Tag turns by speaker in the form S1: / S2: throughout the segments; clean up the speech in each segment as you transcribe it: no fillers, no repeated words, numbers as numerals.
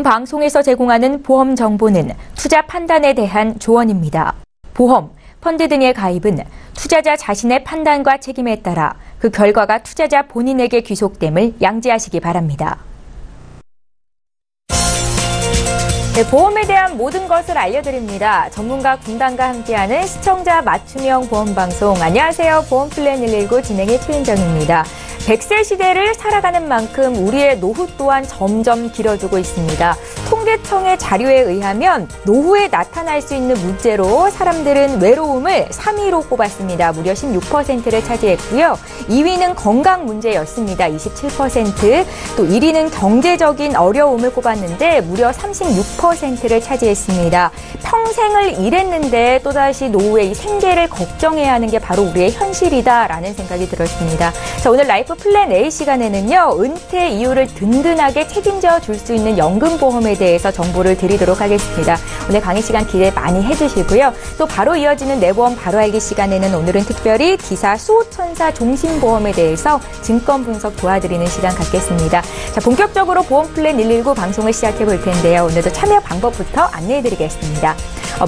S1: 본 방송에서 제공하는 보험 정보는 투자 판단에 대한 조언입니다. 보험, 펀드 등의 가입은 투자자 자신의 판단과 책임에 따라 그 결과가 투자자 본인에게 귀속됨을 양지하시기 바랍니다. 네, 보험에 대한 모든 것을 알려드립니다. 전문가 군단과 함께하는 시청자 맞춤형 보험방송. 안녕하세요. 보험플랜 119 진행의 최인정입니다. 100세 시대를 살아가는 만큼 우리의 노후 또한 점점 길어지고 있습니다. 통계청의 자료에 의하면 노후에 나타날 수 있는 문제로 사람들은 외로움을 3위로 꼽았습니다. 무려 16%를 차지했고요. 2위는 건강 문제였습니다. 27%. 또 1위는 경제적인 어려움을 꼽았는데 무려 36%를 차지했습니다. 평생을 일했는데 또다시 노후의 이 생계를 걱정해야 하는 게 바로 우리의 현실이다라는 생각이 들었습니다. 자, 오늘 라이프 플랜 A 시간에는요, 은퇴 이후를 든든하게 책임져 줄 수 있는 연금보험에 대해서 정보를 드리도록 하겠습니다. 오늘 강의 시간 기대 많이 해주시고요. 또 바로 이어지는 내보험 바로 알기 시간에는 오늘은 특별히 기사 수호천사 종신보험에 대해서 증권 분석 도와드리는 시간 갖겠습니다. 자, 본격적으로 보험 플랜 119 방송을 시작해 볼 텐데요. 오늘도 참여 방법부터 안내해 드리겠습니다.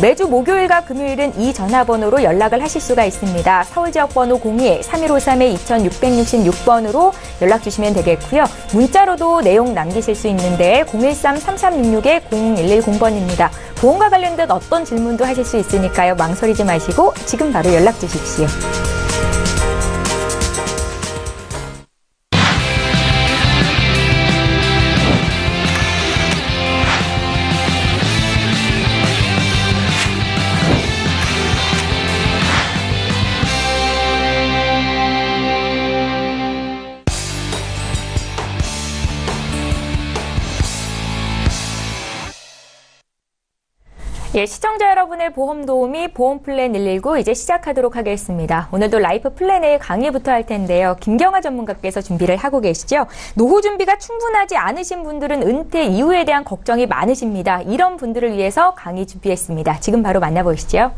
S1: 매주 목요일과 금요일은 이 전화번호로 연락을 하실 수가 있습니다. 서울 지역번호 02-3153-2666번으로 연락 주시면 되겠고요. 문자로도 내용 남기실 수 있는데 013-3366-0110번입니다. 보험과 관련된 어떤 질문도 하실 수 있으니까요. 망설이지 마시고 지금 바로 연락 주십시오. 예, 시청자 여러분의 보험 도우미 보험 플랜 119 이제 시작하도록 하겠습니다. 오늘도 라이프 플랜 A 강의부터 할 텐데요. 김경아 전문가께서 준비를 하고 계시죠. 노후 준비가 충분하지 않으신 분들은 은퇴 이후에 대한 걱정이 많으십니다. 이런 분들을 위해서 강의 준비했습니다. 지금 바로 만나보시죠.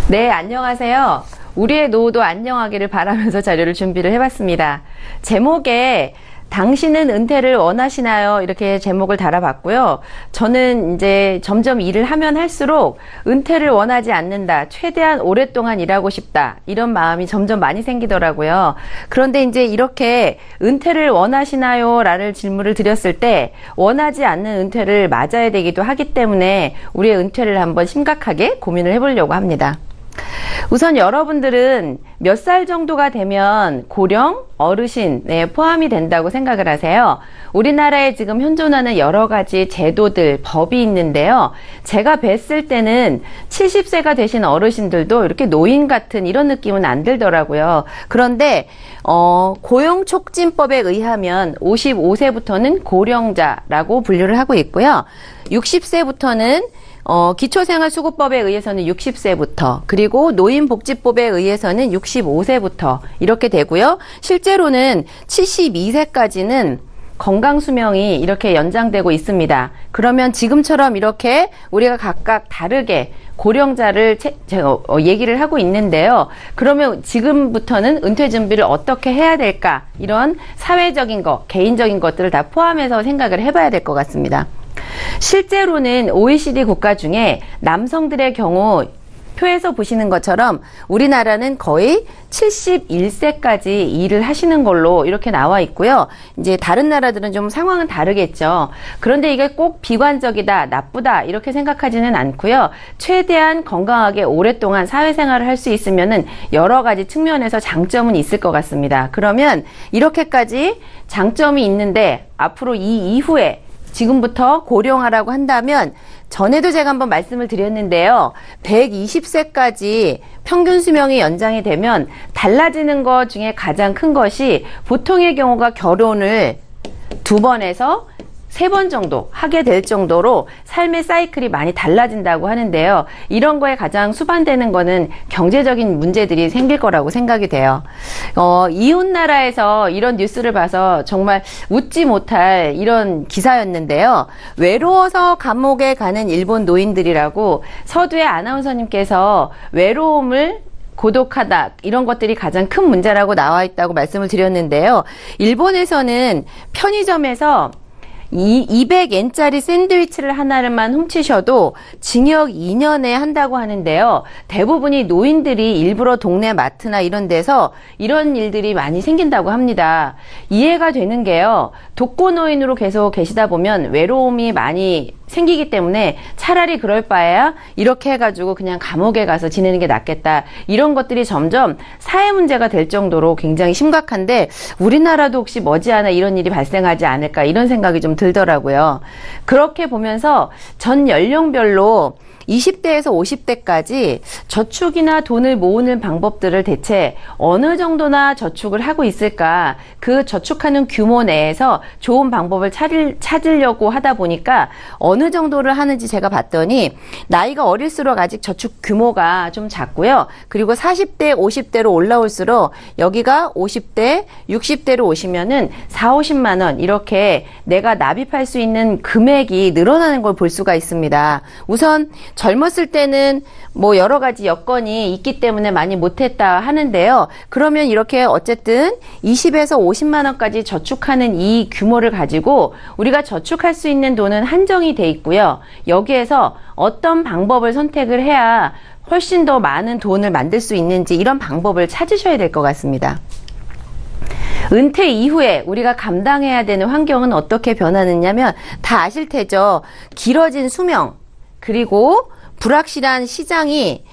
S2: 네, 안녕하세요. 우리의 노후도 안녕하기를 바라면서 자료를 준비를 해봤습니다. 제목에 당신은 은퇴를 원하시나요? 이렇게 제목을 달아봤고요. 저는 이제 점점 일을 하면 할수록 은퇴를 원하지 않는다. 최대한 오랫동안 일하고 싶다. 이런 마음이 점점 많이 생기더라고요. 그런데 이제 이렇게 은퇴를 원하시나요? 라는 질문을 드렸을 때 원하지 않는 은퇴를 맞아야 되기도 하기 때문에 우리의 은퇴를 한번 심각하게 고민을 해보려고 합니다. 우선 여러분들은 몇 살 정도가 되면 고령, 어르신에 포함이 된다고 생각을 하세요? 우리나라에 지금 현존하는 여러 가지 제도들, 법이 있는데요. 제가 뵀을 때는 70세가 되신 어르신들도 이렇게 노인 같은 이런 느낌은 안 들더라고요. 그런데 고용촉진법에 의하면 55세부터는 고령자라고 분류를 하고 있고요. 60세부터는 기초생활수급법에 의해서는 60세부터, 그리고 노인복지법에 의해서는 65세부터 이렇게 되고요. 실제로는 72세까지는 건강수명이 이렇게 연장되고 있습니다. 그러면 지금처럼 이렇게 우리가 각각 다르게 고령자를 얘기를 하고 있는데요. 그러면 지금부터는 은퇴 준비를 어떻게 해야 될까? 이런 사회적인 것, 개인적인 것들을 다 포함해서 생각을 해봐야 될 것 같습니다. 실제로는 OECD 국가 중에 남성들의 경우 표에서 보시는 것처럼 우리나라는 거의 71세까지 일을 하시는 걸로 이렇게 나와 있고요. 이제 다른 나라들은 좀 상황은 다르겠죠. 그런데 이게 꼭 비관적이다, 나쁘다 이렇게 생각하지는 않고요. 최대한 건강하게 오랫동안 사회생활을 할 수 있으면은 여러 가지 측면에서 장점은 있을 것 같습니다. 그러면 이렇게까지 장점이 있는데 앞으로 이 이후에 지금부터 고령화라고 한다면 전에도 제가 한번 말씀을 드렸는데요. 120세까지 평균 수명이 연장이 되면 달라지는 것 중에 가장 큰 것이 보통의 경우가 결혼을 2번에서 3번 정도 하게 될 정도로 삶의 사이클이 많이 달라진다고 하는데요. 이런 거에 가장 수반되는 거는 경제적인 문제들이 생길 거라고 생각이 돼요. 이웃 나라에서 이런 뉴스를 봐서 정말 웃지 못할 이런 기사였는데요. 외로워서 감옥에 가는 일본 노인들이라고 서두에 아나운서님께서 외로움을 고독하다 이런 것들이 가장 큰 문제라고 나와 있다고 말씀을 드렸는데요. 일본에서는 편의점에서 이 200엔짜리 샌드위치를 하나만 훔치셔도 징역 2년에 한다고 하는데요. 대부분이 노인들이 일부러 동네 마트나 이런 데서 이런 일들이 많이 생긴다고 합니다. 이해가 되는 게요. 독거노인으로 계속 계시다 보면 외로움이 많이 생기기 때문에 차라리 그럴 바에야 이렇게 해가지고 그냥 감옥에 가서 지내는 게 낫겠다. 이런 것들이 점점 사회 문제가 될 정도로 굉장히 심각한데 우리나라도 혹시 머지않아 이런 일이 발생하지 않을까 이런 생각이 좀 들더라고요. 그렇게 보면서 전 연령별로 20대에서 50대까지 저축이나 돈을 모으는 방법들을 대체 어느 정도나 저축을 하고 있을까, 그 저축하는 규모 내에서 좋은 방법을 찾으려고 하다 보니까 어느 정도를 하는지 제가 봤더니 나이가 어릴수록 아직 저축 규모가 좀 작고요. 그리고 40대, 50대로 올라올수록 여기가 50대, 60대로 오시면은 4, 50만 원 이렇게 내가 납입할 수 있는 금액이 늘어나는 걸 볼 수가 있습니다. 우선 젊었을 때는 뭐 여러 가지 여건이 있기 때문에 많이 못했다 하는데요. 그러면 이렇게 어쨌든 20에서 50만 원까지 저축하는 이 규모를 가지고 우리가 저축할 수 있는 돈은 한정이 돼 있고요. 여기에서 어떤 방법을 선택을 해야 훨씬 더 많은 돈을 만들 수 있는지 이런 방법을 찾으셔야 될 것 같습니다. 은퇴 이후에 우리가 감당해야 되는 환경은 어떻게 변하느냐면 다 아실 테죠. 길어진 수명, 그리고 불확실한 시장이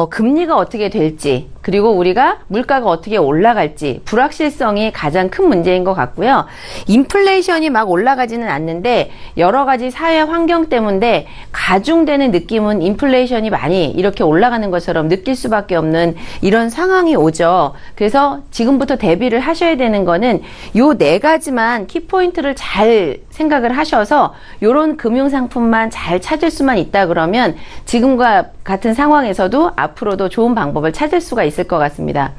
S2: 금리가 어떻게 될지, 그리고 우리가 물가가 어떻게 올라갈지 불확실성이 가장 큰 문제인 것 같고요. 인플레이션이 막 올라가지는 않는데 여러 가지 사회 환경 때문에 가중되는 느낌은 인플레이션이 많이 이렇게 올라가는 것처럼 느낄 수밖에 없는 이런 상황이 오죠. 그래서 지금부터 대비를 하셔야 되는 거는 요 4가지만 키포인트를 잘 생각을 하셔서 요런 금융상품만 잘 찾을 수만 있다 그러면 지금과 같은 상황에서도 앞으로도 좋은 방법을 찾을 수가 있을 것 같습니다.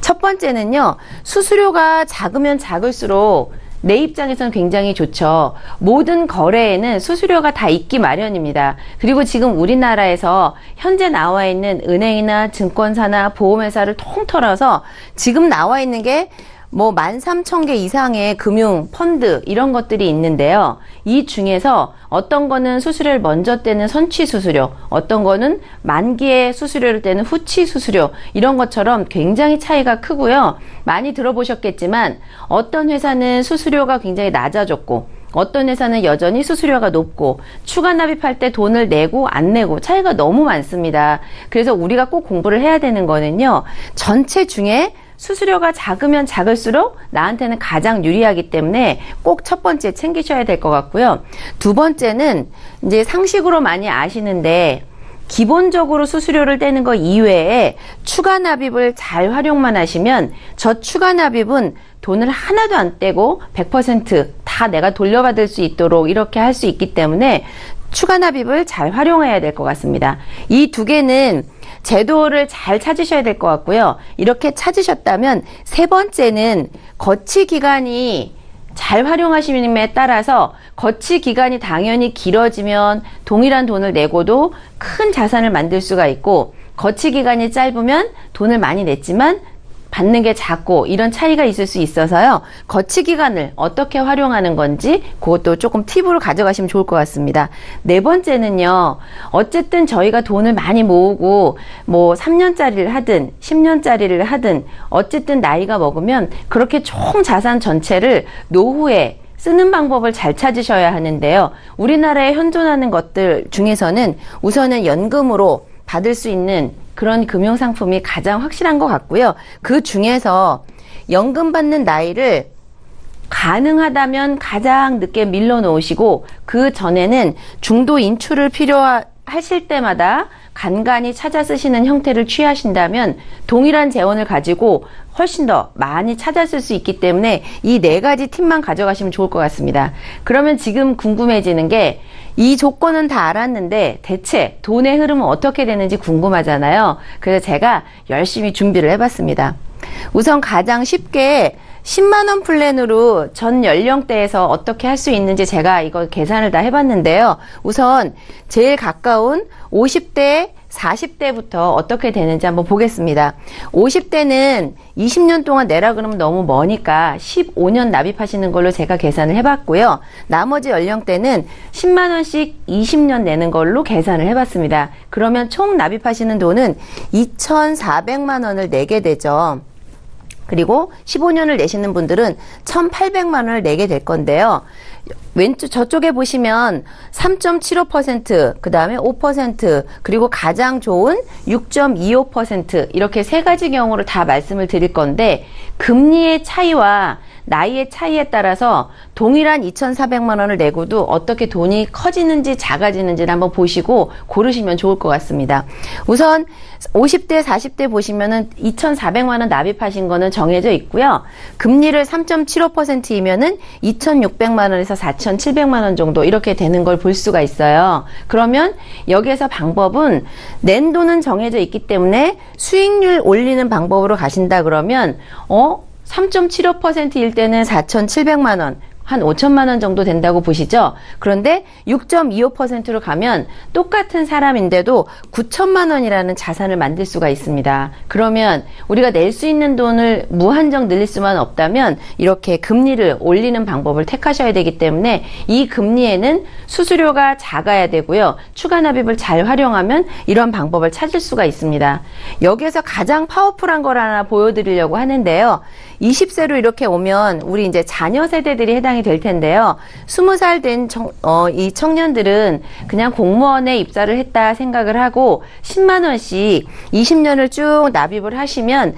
S2: 첫 번째는요, 수수료가 작으면 작을수록 내 입장에서는 굉장히 좋죠. 모든 거래에는 수수료가 다 있기 마련입니다. 그리고 지금 우리나라에서 현재 나와 있는 은행이나 증권사나 보험회사를 통틀어서 지금 나와 있는 게 뭐 13,000개 이상의 금융, 펀드 이런 것들이 있는데요. 이 중에서 어떤 거는 수수료를 먼저 떼는 선취 수수료, 어떤 거는 만기에 수수료를 떼는 후치 수수료 이런 것처럼 굉장히 차이가 크고요. 많이 들어보셨겠지만 어떤 회사는 수수료가 굉장히 낮아졌고 어떤 회사는 여전히 수수료가 높고 추가 납입할 때 돈을 내고 안 내고 차이가 너무 많습니다. 그래서 우리가 꼭 공부를 해야 되는 거는요. 전체 중에 수수료가 작으면 작을수록 나한테는 가장 유리하기 때문에 꼭 첫 번째 챙기셔야 될 것 같고요. 두 번째는 이제 상식으로 많이 아시는데 기본적으로 수수료를 떼는 거 이외에 추가 납입을 잘 활용만 하시면 저 추가 납입은 돈을 하나도 안 떼고 100% 다 내가 돌려받을 수 있도록 이렇게 할 수 있기 때문에 추가 납입을 잘 활용해야 될 것 같습니다. 이 2개는 제도를 잘 찾으셔야 될 것 같고요. 이렇게 찾으셨다면 세 번째는 거치 기간이 잘 활용하심에 따라서 거치 기간이 당연히 길어지면 동일한 돈을 내고도 큰 자산을 만들 수가 있고 거치 기간이 짧으면 돈을 많이 냈지만 받는 게 작고 이런 차이가 있을 수 있어서요. 거치 기간을 어떻게 활용하는 건지 그것도 조금 팁으로 가져가시면 좋을 것 같습니다. 네 번째는요. 어쨌든 저희가 돈을 많이 모으고 뭐 3년짜리를 하든 10년짜리를 하든 어쨌든 나이가 먹으면 그렇게 총 자산 전체를 노후에 쓰는 방법을 잘 찾으셔야 하는데요. 우리나라에 현존하는 것들 중에서는 우선은 연금으로 받을 수 있는 그런 금융상품이 가장 확실한 것 같고요. 그 중에서 연금 받는 나이를 가능하다면 가장 늦게 밀러 놓으시고 그 전에는 중도 인출을 필요하실 때마다 간간히 찾아 쓰시는 형태를 취하신다면 동일한 재원을 가지고 훨씬 더 많이 찾아 쓸 수 있기 때문에 이 4가지 팁만 가져가시면 좋을 것 같습니다. 그러면 지금 궁금해지는 게 이 조건은 다 알았는데 대체 돈의 흐름은 어떻게 되는지 궁금하잖아요. 그래서 제가 열심히 준비를 해봤습니다. 우선 가장 쉽게 10만 원 플랜으로 전 연령대에서 어떻게 할 수 있는지 제가 이거 계산을 다 해봤는데요. 우선 제일 가까운 50대 40대부터 어떻게 되는지 한번 보겠습니다. 50대는 20년 동안 내라 그러면 너무 머니까 15년 납입하시는 걸로 제가 계산을 해봤고요. 나머지 연령대는 10만 원씩 20년 내는 걸로 계산을 해봤습니다. 그러면 총 납입하시는 돈은 2,400만 원을 내게 되죠. 그리고 15년을 내시는 분들은 1,800만 원을 내게 될 건데요. 왼쪽 저쪽에 보시면 3.75%, 그 다음에 5%, 그리고 가장 좋은 6.25% 이렇게 세 가지 경우로 다 말씀을 드릴 건데 금리의 차이와 나이의 차이에 따라서 동일한 2,400만 원을 내고도 어떻게 돈이 커지는지 작아지는지를 한번 보시고 고르시면 좋을 것 같습니다. 우선 50대, 40대 보시면은 2,400만 원 납입하신 거는 정해져 있고요. 금리를 3.75%이면은 2,600만 원에서 4,700만 원 정도 이렇게 되는 걸 볼 수가 있어요. 그러면 여기에서 방법은 낸 돈은 정해져 있기 때문에 수익률 올리는 방법으로 가신다 그러면 3.75%일 때는 4,700만 원, 한 5천만 원 정도 된다고 보시죠. 그런데 6.25%로 가면 똑같은 사람인데도 9천만 원이라는 자산을 만들 수가 있습니다. 그러면 우리가 낼 수 있는 돈을 무한정 늘릴 수만 없다면 이렇게 금리를 올리는 방법을 택하셔야 되기 때문에 이 금리에는 수수료가 작아야 되고요. 추가 납입을 잘 활용하면 이런 방법을 찾을 수가 있습니다. 여기에서 가장 파워풀한 걸 하나 보여드리려고 하는데요. 20세로 이렇게 오면 우리 이제 자녀 세대들이 해당이 될 텐데요. 20살 된 이 청년들은 그냥 공무원에 입사를 했다 생각을 하고 10만 원씩 20년을 쭉 납입을 하시면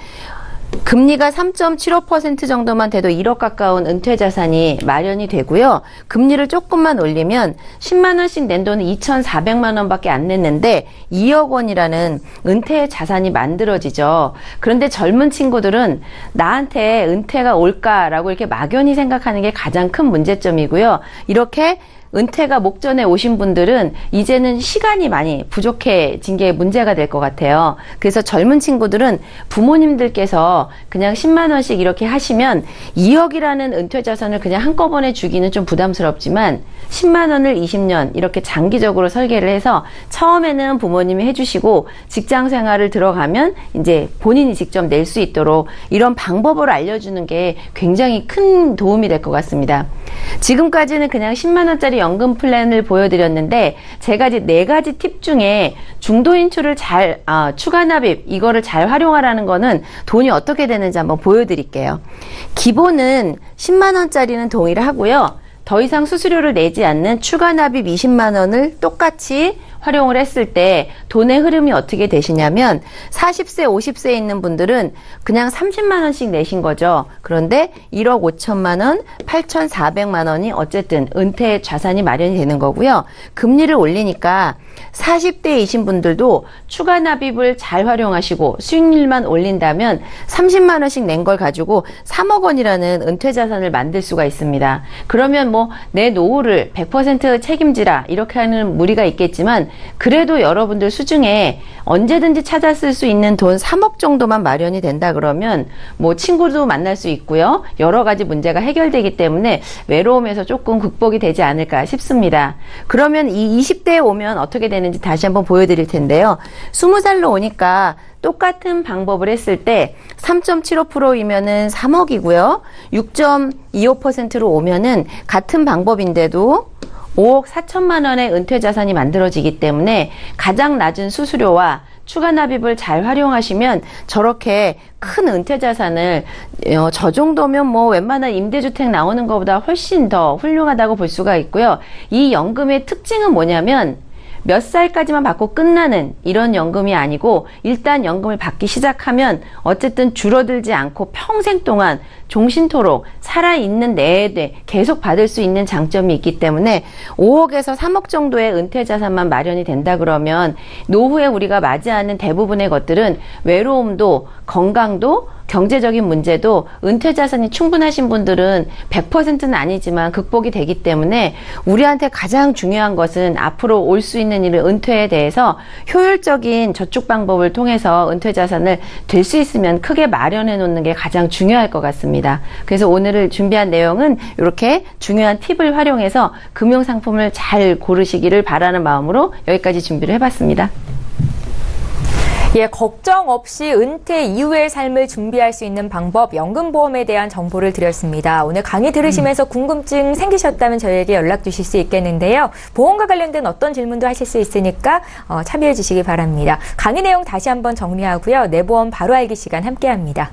S2: 금리가 3.75% 정도만 돼도 1억 가까운 은퇴 자산이 마련이 되고요. 금리를 조금만 올리면 10만 원씩 낸 돈은 2,400만 원밖에 안 냈는데 2억 원이라는 은퇴 자산이 만들어지죠. 그런데 젊은 친구들은 나한테 은퇴가 올까라고 이렇게 막연히 생각하는 게 가장 큰 문제점이고요. 이렇게 은퇴가 목전에 오신 분들은 이제는 시간이 많이 부족해진 게 문제가 될 것 같아요. 그래서 젊은 친구들은 부모님들께서 그냥 10만 원씩 이렇게 하시면 2억이라는 은퇴 자산을 그냥 한꺼번에 주기는 좀 부담스럽지만 10만 원을 20년 이렇게 장기적으로 설계를 해서 처음에는 부모님이 해주시고 직장 생활을 들어가면 이제 본인이 직접 낼 수 있도록 이런 방법을 알려주는 게 굉장히 큰 도움이 될 것 같습니다. 지금까지는 그냥 10만 원짜리 연금 플랜을 보여드렸는데 제가 이제 4가지 팁 중에 중도 인출을 추가 납입 이거를 잘 활용하라는 거는 돈이 어떻게 되는지 한번 보여드릴게요. 기본은 10만 원짜리는 동일하고요. 더 이상 수수료를 내지 않는 추가 납입 20만 원을 똑같이 활용을 했을 때 돈의 흐름이 어떻게 되시냐면 40세, 50세에 있는 분들은 그냥 30만 원씩 내신 거죠. 그런데 1억 5천만 원, 8,400만 원이 어쨌든 은퇴 자산이 마련이 되는 거고요. 금리를 올리니까 40대이신 분들도 추가 납입을 잘 활용하시고 수익률만 올린다면 30만 원씩 낸 걸 가지고 3억 원이라는 은퇴 자산을 만들 수가 있습니다. 그러면 뭐 내 노후를 100% 책임지라 이렇게 하는 무리가 있겠지만 그래도 여러분들 수중에 언제든지 찾아 쓸 수 있는 돈 3억 정도만 마련이 된다 그러면 뭐 친구도 만날 수 있고요. 여러 가지 문제가 해결되기 때문에 외로움에서 조금 극복이 되지 않을까 싶습니다. 그러면 이 20대에 오면 어떻게 되는지 다시 한번 보여드릴 텐데요. 20살로 오니까 똑같은 방법을 했을 때 3.75%이면은 3억이고요. 6.25%로 오면은 같은 방법인데도 5억 4천만 원의 은퇴 자산이 만들어지기 때문에 가장 낮은 수수료와 추가 납입을 잘 활용하시면 저렇게 큰 은퇴 자산을 저 정도면 뭐 웬만한 임대주택 나오는 것보다 훨씬 더 훌륭하다고 볼 수가 있고요. 이 연금의 특징은 뭐냐면 몇 살까지만 받고 끝나는 이런 연금이 아니고 일단 연금을 받기 시작하면 어쨌든 줄어들지 않고 평생 동안 종신토록 살아있는 내내 계속 받을 수 있는 장점이 있기 때문에 5억에서 3억 정도의 은퇴 자산만 마련이 된다 그러면 노후에 우리가 맞이하는 대부분의 것들은 외로움도 건강도 경제적인 문제도 은퇴 자산이 충분하신 분들은 100%는 아니지만 극복이 되기 때문에 우리한테 가장 중요한 것은 앞으로 올 수 있는 일을 은퇴에 대해서 효율적인 저축 방법을 통해서 은퇴 자산을 될 수 있으면 크게 마련해 놓는 게 가장 중요할 것 같습니다. 그래서 오늘 준비한 내용은 이렇게 중요한 팁을 활용해서 금융상품을 잘 고르시기를 바라는 마음으로 여기까지 준비를 해봤습니다.
S1: 예, 걱정 없이 은퇴 이후의 삶을 준비할 수 있는 방법, 연금보험에 대한 정보를 드렸습니다. 오늘 강의 들으시면서 궁금증 생기셨다면 저희에게 연락 주실 수 있겠는데요. 보험과 관련된 어떤 질문도 하실 수 있으니까 참여해 주시기 바랍니다. 강의 내용 다시 한번 정리하고요. 내 보험 바로 알기 시간 함께합니다.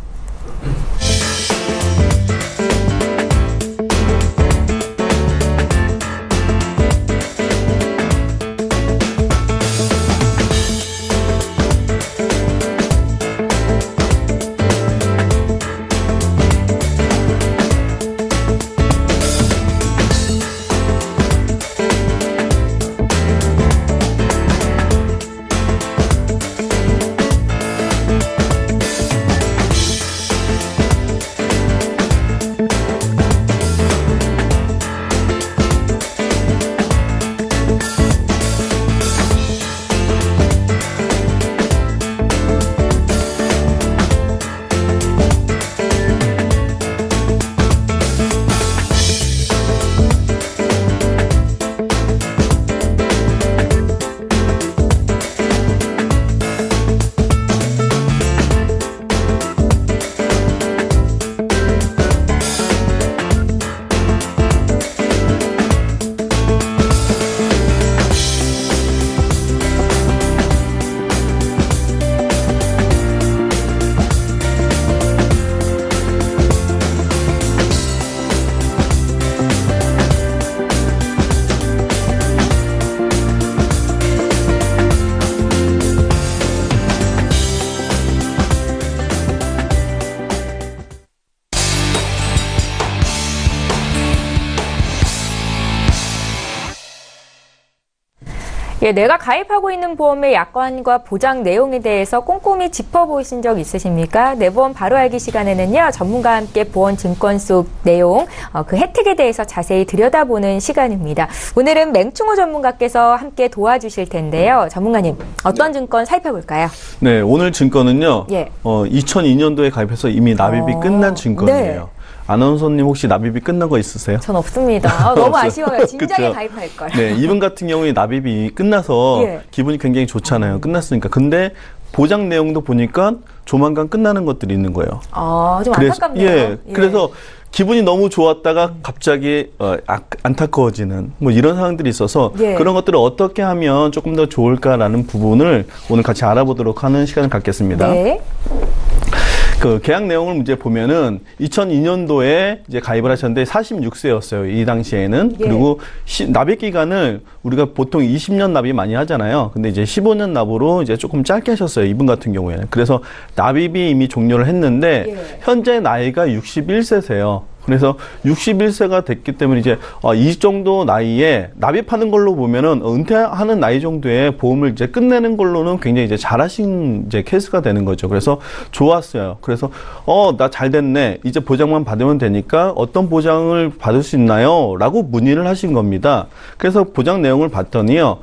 S1: 예, 내가 가입하고 있는 보험의 약관과 보장 내용에 대해서 꼼꼼히 짚어보신 적 있으십니까? 내 보험 바로 알기 시간에는요, 전문가와 함께 보험 증권 속 내용, 그 혜택에 대해서 자세히 들여다보는 시간입니다. 오늘은 맹충호 전문가께서 함께 도와주실 텐데요. 전문가님, 어떤 증권 살펴볼까요?
S3: 네, 오늘 증권은요,
S1: 예.
S3: 2002년도에 가입해서 이미 납입이 끝난 증권이에요.
S1: 네.
S3: 아나운서님 혹시 납입이 끝난 거 있으세요?
S1: 전 없습니다. 너무
S3: 없어요.
S1: 아쉬워요. 진작에
S3: 그쵸?
S1: 가입할 걸.
S3: 네, 이분 같은 경우에 납입이 끝나서
S1: 예.
S3: 기분이 굉장히 좋잖아요. 끝났으니까. 근데 보장 내용도 보니까 조만간 끝나는 것들이 있는 거예요.
S1: 좀 안타깝네요.
S3: 예, 그래서 기분이 너무 좋았다가 갑자기 안타까워지는 뭐 이런 상황들이 있어서
S1: 예.
S3: 그런 것들을 어떻게 하면 조금 더 좋을까라는 부분을 오늘 같이 알아보도록 하는 시간을 갖겠습니다.
S1: 네.
S3: 그 계약 내용을 이제 보면은 2002년도에 이제 가입을 하셨는데 46세였어요. 이 당시에는.
S1: 예.
S3: 그리고 납입 기간을 우리가 보통 20년 납입 많이 하잖아요. 근데 이제 15년 납으로 이제 조금 짧게 하셨어요. 이분 같은 경우에는. 그래서 납입이 이미 종료를 했는데
S1: 예.
S3: 현재 나이가 61세세요. 그래서 61세가 됐기 때문에 이제 이 정도 나이에 납입하는 걸로 보면은 은퇴하는 나이 정도의 보험을 이제 끝내는 걸로는 굉장히 이제 잘하신 이제 케이스가 되는 거죠. 그래서 좋았어요. 그래서 나 잘 됐네. 이제 보장만 받으면 되니까 어떤 보장을 받을 수 있나요? 라고 문의를 하신 겁니다. 그래서 보장 내용을 봤더니요.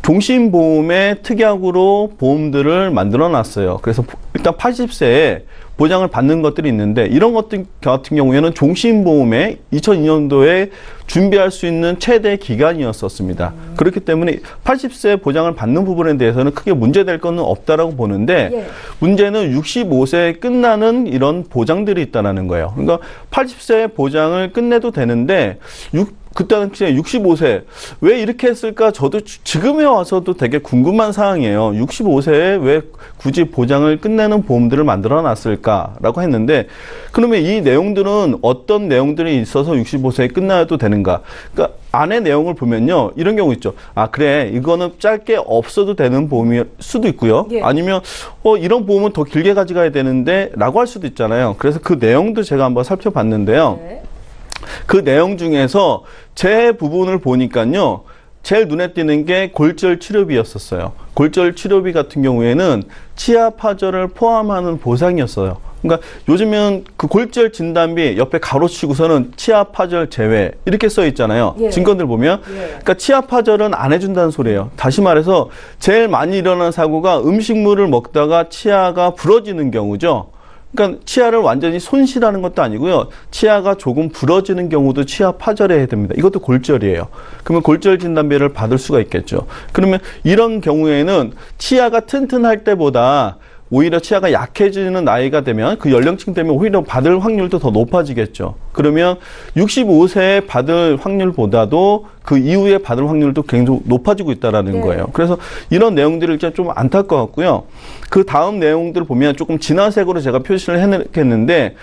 S3: 종신보험의 특약으로 보험들을 만들어 놨어요. 그래서 일단 80세에 보장을 받는 것들이 있는데 이런 것들 같은 경우에는 종신보험에 2002년도에 준비할 수 있는 최대 기간이었었습니다. 그렇기 때문에 80세 보장을 받는 부분에 대해서는 크게 문제될 것은 없다라고 보는데
S1: 예.
S3: 문제는 65세에 끝나는 이런 보장들이 있다는 거예요. 그러니까 80세 보장을 끝내도 되는데 그때 당시에 65세 왜 이렇게 했을까? 저도 지금에 와서도 되게 궁금한 사항이에요. 65세에 왜 굳이 보장을 끝내는 보험들을 만들어 놨을까라고 했는데 그러면 이 내용들은 어떤 내용들이 있어서 65세에 끝나도 되는가? 그러니까 안에 내용을 보면요. 이런 경우 있죠. 그래. 이거는 짧게 없어도 되는 보험일 수도 있고요.
S1: 예.
S3: 아니면 이런 보험은 더 길게 가져가야 되는데 라고 할 수도 있잖아요. 그래서 그 내용도 제가 한번 살펴봤는데요.
S1: 네.
S3: 그 내용 중에서 제 부분을 보니까요. 제일 눈에 띄는 게 골절 치료비였었어요. 골절 치료비 같은 경우에는 치아 파절을 포함하는 보상이었어요. 그러니까 요즘은 그 골절 진단비 옆에 가로치고서는 치아 파절 제외 이렇게 써 있잖아요.
S1: 예.
S3: 증권들 보면.
S1: 예.
S3: 그러니까 치아 파절은 안 해준다는 소리예요. 다시 말해서 제일 많이 일어나는 사고가 음식물을 먹다가 치아가 부러지는 경우죠. 그러니까 치아를 완전히 손실하는 것도 아니고요. 치아가 조금 부러지는 경우도 치아 파절해야 됩니다. 이것도 골절이에요. 그러면 골절 진단비를 받을 수가 있겠죠. 그러면 이런 경우에는 치아가 튼튼할 때보다 오히려 치아가 약해지는 나이가 되면 그 연령층 되면 오히려 받을 확률도 더 높아지겠죠. 그러면 65세에 받을 확률보다도 그 이후에 받을 확률도 굉장히 높아지고 있다라는 거예요. 그래서 이런 내용들을 이제 좀 안타까웠고요. 그 다음 내용들을 보면 조금 진한 색으로 제가 표시를 해놓겠는데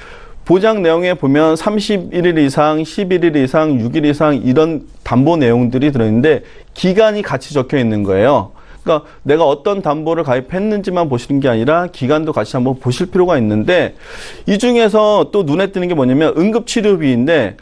S3: 보장 내용에 보면 31일 이상, 11일 이상, 6일 이상 이런 담보 내용들이 들어있는데 기간이 같이 적혀 있는 거예요. 그러니까 내가 어떤 담보를 가입했는지만 보시는 게 아니라 기간도 같이 한번 보실 필요가 있는데 이 중에서 또 눈에 띄는 게 뭐냐면 응급치료비인데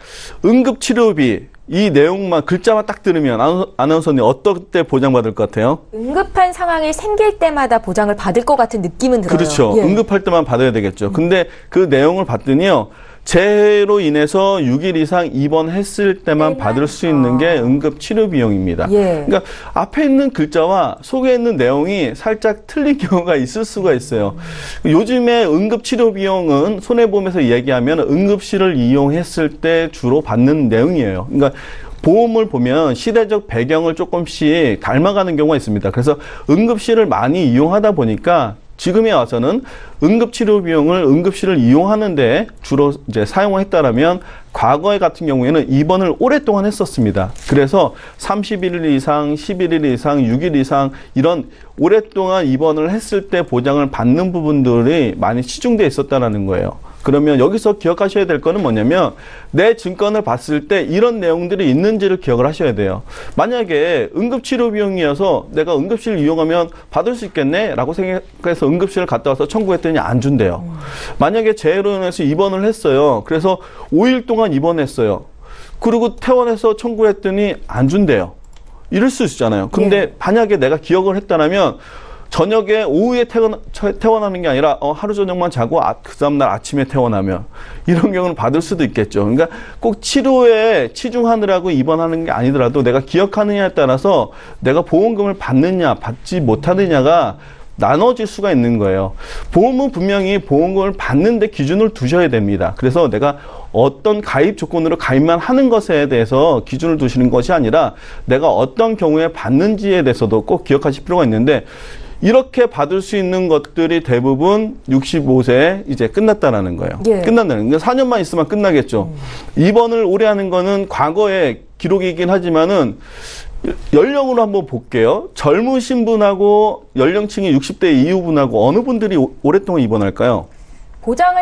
S3: 응급치료비 이 내용만 글자만 딱 들으면 아나운서님 어떨 때 보장받을 것 같아요?
S1: 응급한 상황이 생길 때마다 보장을 받을 것 같은 느낌은 들어요.
S3: 그렇죠.
S1: 예.
S3: 응급할 때만 받아야 되겠죠. 근데 그 내용을 봤더니요. 재해로 인해서 6일 이상 입원했을 때만 받을 수 있는 게 응급치료비용입니다.
S1: 예.
S3: 그러니까 앞에 있는 글자와 속에 있는 내용이 살짝 틀린 경우가 있을 수가 있어요. 요즘에 응급치료비용은 손해보험에서 얘기하면 응급실을 이용했을 때 주로 받는 내용이에요. 그러니까 보험을 보면 시대적 배경을 조금씩 닮아가는 경우가 있습니다. 그래서 응급실을 많이 이용하다 보니까 지금에 와서는 응급치료 비용을 응급실을 이용하는데 주로 이제 사용했다라면 과거에 같은 경우에는 입원을 오랫동안 했었습니다. 그래서 31일 이상, 11일 이상, 6일 이상 이런 오랫동안 입원을 했을 때 보장을 받는 부분들이 많이 치중되어 있었다는 거예요. 그러면 여기서 기억하셔야 될 거는 뭐냐면 내 증권을 봤을 때 이런 내용들이 있는지를 기억을 하셔야 돼요. 만약에 응급치료 비용이어서 내가 응급실을 이용하면 받을 수 있겠네 라고 생각해서 응급실을 갔다 와서 청구했더니 안 준대요. 만약에 재해로 인해서 입원을 했어요. 그래서 5일 동안 입원했어요. 그리고 퇴원해서 청구했더니 안 준대요. 이럴 수 있잖아요. 근데 만약에 내가 기억을 했다면 저녁에 오후에 퇴원하는 게 아니라 하루 저녁만 자고 그 다음날 아침에 퇴원하면 이런 경우는 받을 수도 있겠죠. 그러니까 꼭 치료에 치중하느라고 입원하는 게 아니더라도 내가 기억하느냐에 따라서 내가 보험금을 받느냐 받지 못하느냐가 나눠질 수가 있는 거예요. 보험은 분명히 보험금을 받는데 기준을 두셔야 됩니다. 그래서 내가 어떤 가입 조건으로 가입만 하는 것에 대해서 기준을 두시는 것이 아니라 내가 어떤 경우에 받는지에 대해서도 꼭 기억하실 필요가 있는데 이렇게 받을 수 있는 것들이 대부분 65세에 이제 끝났다라는 거예요.
S1: 예.
S3: 끝난다는 거예요. 4년만 있으면 끝나겠죠. 입원을 오래 하는 거는 과거의 기록이긴 하지만은 연령으로 한번 볼게요. 젊으신 분하고 연령층이 60대 이후분하고 어느 분들이 오랫동안 입원할까요?
S1: 보장을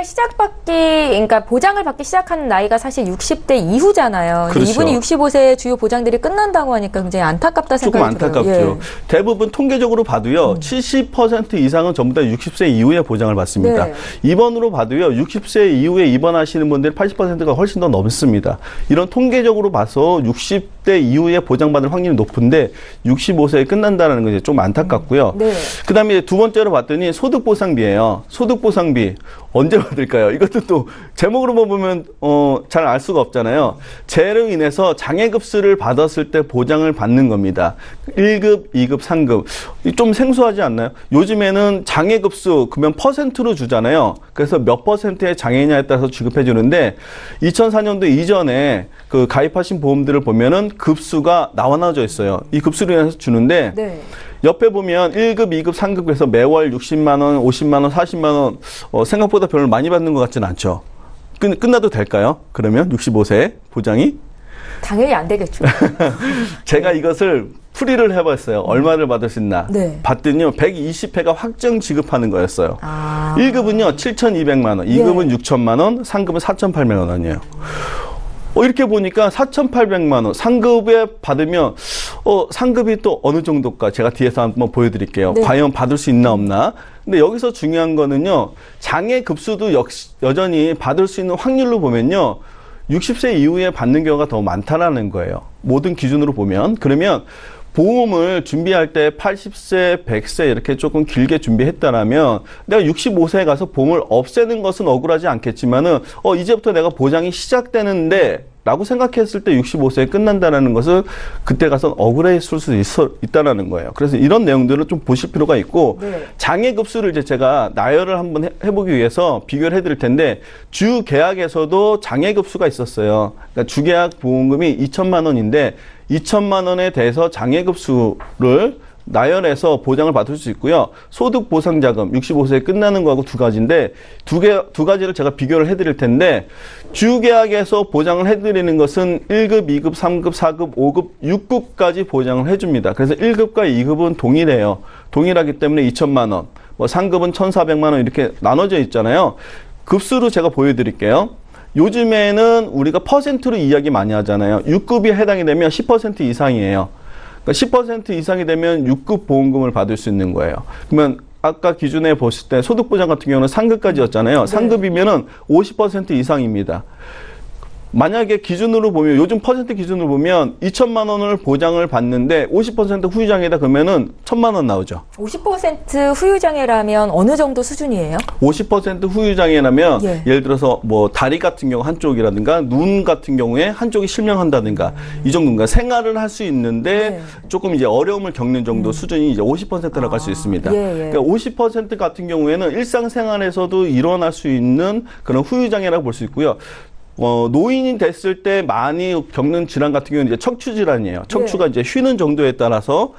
S1: 그러니까 보장을 받기 시작하는 나이가 사실 60대 이후잖아요.
S3: 그렇죠.
S1: 이분이 65세에 주요 보장들이 끝난다고 하니까 굉장히 안타깝다
S3: 조금
S1: 생각이 들어요.
S3: 안타깝죠.
S1: 예.
S3: 대부분 통계적으로 봐도요. 70% 이상은 전부 다 60세 이후에 보장을 받습니다.
S1: 네.
S3: 입원으로 봐도요. 60세 이후에 입원하시는 분들이 80%가 훨씬 더 넘습니다. 이런 통계적으로 봐서 60대 이후에 보장받을 확률이 높은데 65세에 끝난다는 건 이제 좀 안타깝고요.
S1: 네.
S3: 그다음에 두 번째로 봤더니 소득보상비예요. 소득보상비 언제 받을까요? 이것도 또 제목으로만 보면 잘 알 수가 없잖아요. 재해로 인해서 장애급수를 받았을 때 보장을 받는 겁니다. 1급, 2급, 3급. 좀 생소하지 않나요? 요즘에는 장애급수 그러면 퍼센트로 주잖아요. 그래서 몇 퍼센트의 장애냐에 따라서 지급해 주는데 2004년도 이전에 그 가입하신 보험들을 보면은 급수가 나눠져 있어요. 이 급수로 인해서 주는데
S1: 네.
S3: 옆에 보면 1급, 2급, 3급 그래서 매월 60만 원, 50만 원, 40만 원 생각보다 별로 많이 받는 것 같지는 않죠. 끝나도 될까요? 그러면 65세 보장이?
S1: 당연히 안 되겠죠.
S3: 제가 이것을 풀이를 해봤어요. 얼마를 받을 수 있나.
S1: 네.
S3: 봤더니요. 120회가 확정 지급하는 거였어요.
S1: 아.
S3: 1급은요. 7,200만 원, 2급은 6천만 원, 3급은 4,800만 원이에요. 이렇게 보니까 4,800만 원 상급에 받으면 상급이 또 어느 정도일까 제가 뒤에서 한번 보여드릴게요.
S1: 네.
S3: 과연 받을 수 있나 없나. 근데 여기서 중요한 거는요. 장애 급수도 여전히 받을 수 있는 확률로 보면요. 60세 이후에 받는 경우가 더 많다라는 거예요. 모든 기준으로 보면. 그러면 보험을 준비할 때 80세, 100세 이렇게 조금 길게 준비했다라면 내가 65세에 가서 보험을 없애는 것은 억울하지 않겠지만은 이제부터 내가 보장이 시작되는데 라고 생각했을 때 65세에 끝난다는 것을 그때 가서 억울했을 수 있다라는 거예요. 그래서 이런 내용들을 좀 보실 필요가 있고
S1: 네.
S3: 장애급수를 이제 제가 나열을 한번 해보기 위해서 비교를 해드릴 텐데 주계약에서도 장애급수가 있었어요. 그러니까 주계약 보험금이 2천만 원인데 2천만 원에 대해서 장애급수를 나열해서 보장을 받을 수 있고요. 소득보상자금 65세에 끝나는 거하고 두 가지인데 두 가지를 제가 비교를 해드릴 텐데 주계약에서 보장을 해드리는 것은 1급, 2급, 3급, 4급, 5급, 6급까지 보장을 해줍니다. 그래서 1급과 2급은 동일해요. 동일하기 때문에 2천만 원, 뭐 3급은 1,400만 원 이렇게 나눠져 있잖아요. 급수로 제가 보여드릴게요. 요즘에는 우리가 퍼센트로 이야기 많이 하잖아요. 6급이 해당이 되면 10% 이상이에요. 그러니까 10% 이상이 되면 6급 보험금을 받을 수 있는 거예요. 그러면 아까 기준에 보실 때 소득보장 같은 경우는 3급까지였잖아요. 3급이면은 50% 이상입니다. 만약에 기준으로 보면 요즘 퍼센트 기준으로 보면 2천만 원을 보장을 받는데 50% 후유장애다 그러면은 1,000만 원 나오죠.
S1: 50% 후유장애라면 어느 정도 수준이에요?
S3: 50% 후유장애라면
S1: 예.
S3: 예를 들어서 뭐 다리 같은 경우 한쪽이라든가 눈 같은 경우에 한쪽이 실명한다든가 이 정도인가 생활을 할 수 있는데
S1: 네.
S3: 조금 이제 어려움을 겪는 정도 수준이 이제 50%라고 할 수 있습니다.
S1: 예, 예.
S3: 그러니까 50% 같은 경우에는 일상생활에서도 일어날 수 있는 그런 후유장애라고 볼 수 있고요. 노인이 됐을 때 많이 겪는 질환 같은 경우는 이제 척추 질환이에요. 척추가 이제 쉬는 정도에 따라서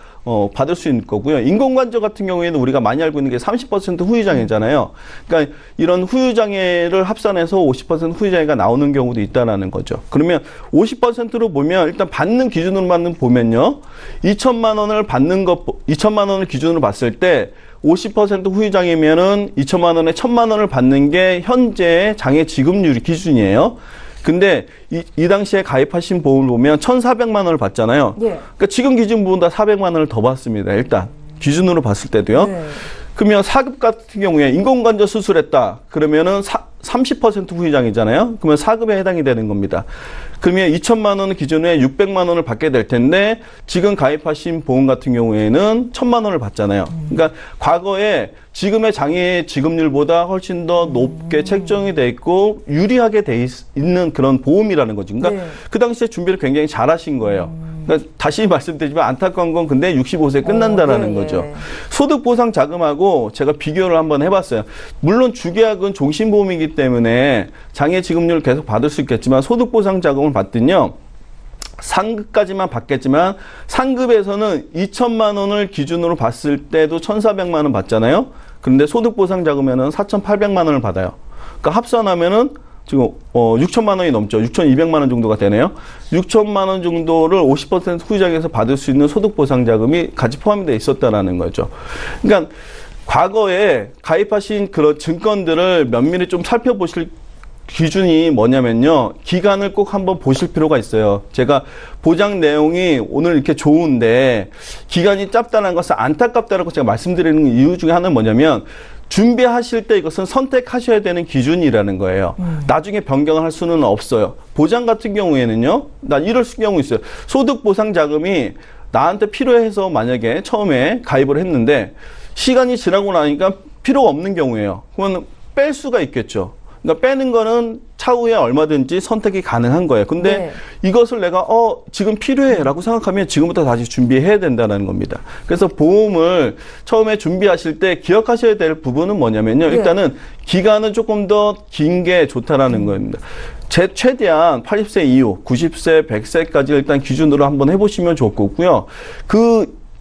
S3: 받을 수 있는 거고요. 인공관절 같은 경우에는 우리가 많이 알고 있는 게 30% 후유장애잖아요. 그러니까 이런 후유장애를 합산해서 50% 후유장애가 나오는 경우도 있다라는 거죠. 그러면 50%로 보면 일단 받는 기준으로만 보면요. 2천만 원을 기준으로 봤을 때 50% 후유장애면은 2천만 원에 1,000만 원을 받는 게 현재 장애 지급률 기준이에요. 근데 이 당시에 가입하신 보험을 보면 1,400만 원을 받잖아요.
S1: 예.
S3: 그러니까 지금 기준보다 400만 원을 더 받습니다. 일단 기준으로 봤을 때도요.
S1: 네.
S3: 그러면 4급 같은 경우에 인공관절 수술했다. 그러면은 30% 후유장이잖아요. 그러면 4급에 해당이 되는 겁니다. 그러면 2천만 원 기준에 600만 원을 받게 될 텐데 지금 가입하신 보험 같은 경우에는 1,000만 원을 받잖아요. 그러니까 과거에 지금의 장애 지급률보다 훨씬 더 높게 책정이 돼 있고 유리하게 돼 있는 그런 보험이라는 거죠. 그러니까
S1: 네.
S3: 그 당시에 준비를 굉장히 잘 하신 거예요. 그러니까 다시 말씀드리지만 안타까운 건 근데 65세 끝난다라는
S1: 예,
S3: 거죠.
S1: 예.
S3: 소득보상 자금하고 제가 비교를 한번 해봤어요. 물론 주계약은 종신보험이기 때문에 장애 지급률을 계속 받을 수 있겠지만 소득보상 자금을 받든요. 상급까지만 받겠지만 상급에서는 2천만 원을 기준으로 봤을 때도 1,400만 원 받잖아요. 그런데 소득보상 자금에는 4,800만 원을 받아요. 그러니까 합산하면은 지금 6천만 원이 넘죠. 6,200만 원 정도가 되네요. 6천만 원 정도를 50% 후유장에서 받을 수 있는 소득보상 자금이 같이 포함되어 있었다라는 거죠. 그러니까 과거에 가입하신 그런 증권들을 면밀히 좀 살펴보실 기준이 뭐냐면요. 기간을 꼭 한번 보실 필요가 있어요. 제가 보장 내용이 오늘 이렇게 좋은데 기간이 짧다는 것은 안타깝다라고 제가 말씀드리는 이유 중에 하나는 뭐냐면 준비하실 때 이것은 선택하셔야 되는 기준이라는 거예요. 나중에 변경을 할 수는 없어요. 보장 같은 경우에는요. 난 이럴 경우 있어요. 소득보상 자금이 나한테 필요해서 만약에 처음에 가입을 했는데 시간이 지나고 나니까 필요가 없는 경우예요. 그러면 뺄 수가 있겠죠. 그러니까 빼는 거는 차후에 얼마든지 선택이 가능한 거예요. 근데
S1: 네.
S3: 이것을 내가 지금 필요해라고 생각하면 지금부터 다시 준비해야 된다는 겁니다. 그래서 보험을 처음에 준비하실 때 기억하셔야 될 부분은 뭐냐면요.
S1: 네.
S3: 일단은 기간은 조금 더 긴 게 좋다라는 겁니다. 최대한 80세 이후, 90세, 100세까지 일단 기준으로 한번 해보시면 좋을 거고요.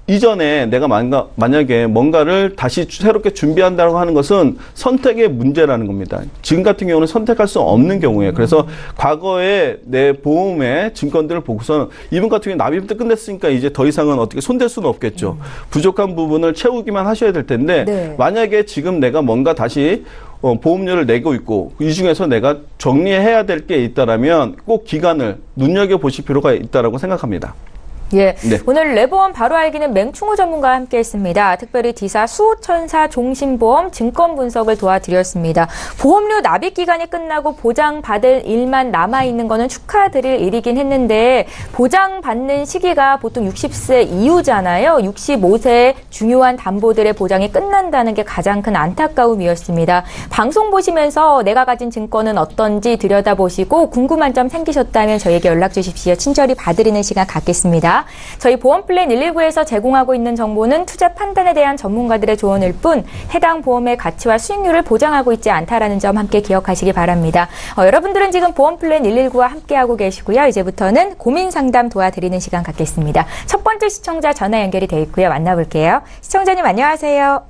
S3: 이전에 내가 만약에 뭔가를 다시 새롭게 준비한다고 하는 것은 선택의 문제라는 겁니다. 지금 같은 경우는 선택할 수 없는 경우예요. 그래서 과거에 내 보험의 증권들을 보고서는 이분 같은 경우는 납입부터 끝냈으니까 이제 더 이상은 어떻게 손댈 수는 없겠죠. 부족한 부분을 채우기만 하셔야 될 텐데
S1: 네.
S3: 만약에 지금 내가 뭔가 다시 보험료를 내고 있고 이 중에서 내가 정리해야 될 게 있다라면 꼭 기간을 눈여겨보실 필요가 있다라고 생각합니다.
S1: 예,
S3: 네.
S1: 오늘 레보험 바로 알기는 맹충호 전문가와 함께했습니다. 특별히 D사 수호천사 종신보험 증권 분석을 도와드렸습니다. 보험료 납입 기간이 끝나고 보장받을 일만 남아있는 거는 축하드릴 일이긴 했는데 보장받는 시기가 보통 60세 이후잖아요. 65세 중요한 담보들의 보장이 끝난다는 게 가장 큰 안타까움이었습니다. 방송 보시면서 내가 가진 증권은 어떤지 들여다보시고 궁금한 점 생기셨다면 저희에게 연락 주십시오. 친절히 봐드리는 시간 갖겠습니다. 저희 보험플랜 119에서 제공하고 있는 정보는 투자 판단에 대한 전문가들의 조언일 뿐 해당 보험의 가치와 수익률을 보장하고 있지 않다라는 점 함께 기억하시기 바랍니다. 여러분들은 지금 보험플랜 119와 함께하고 계시고요. 이제부터는 고민 상담 도와드리는 시간 갖겠습니다. 첫 번째 시청자 전화 연결이 돼 있고요. 만나볼게요. 시청자님 안녕하세요.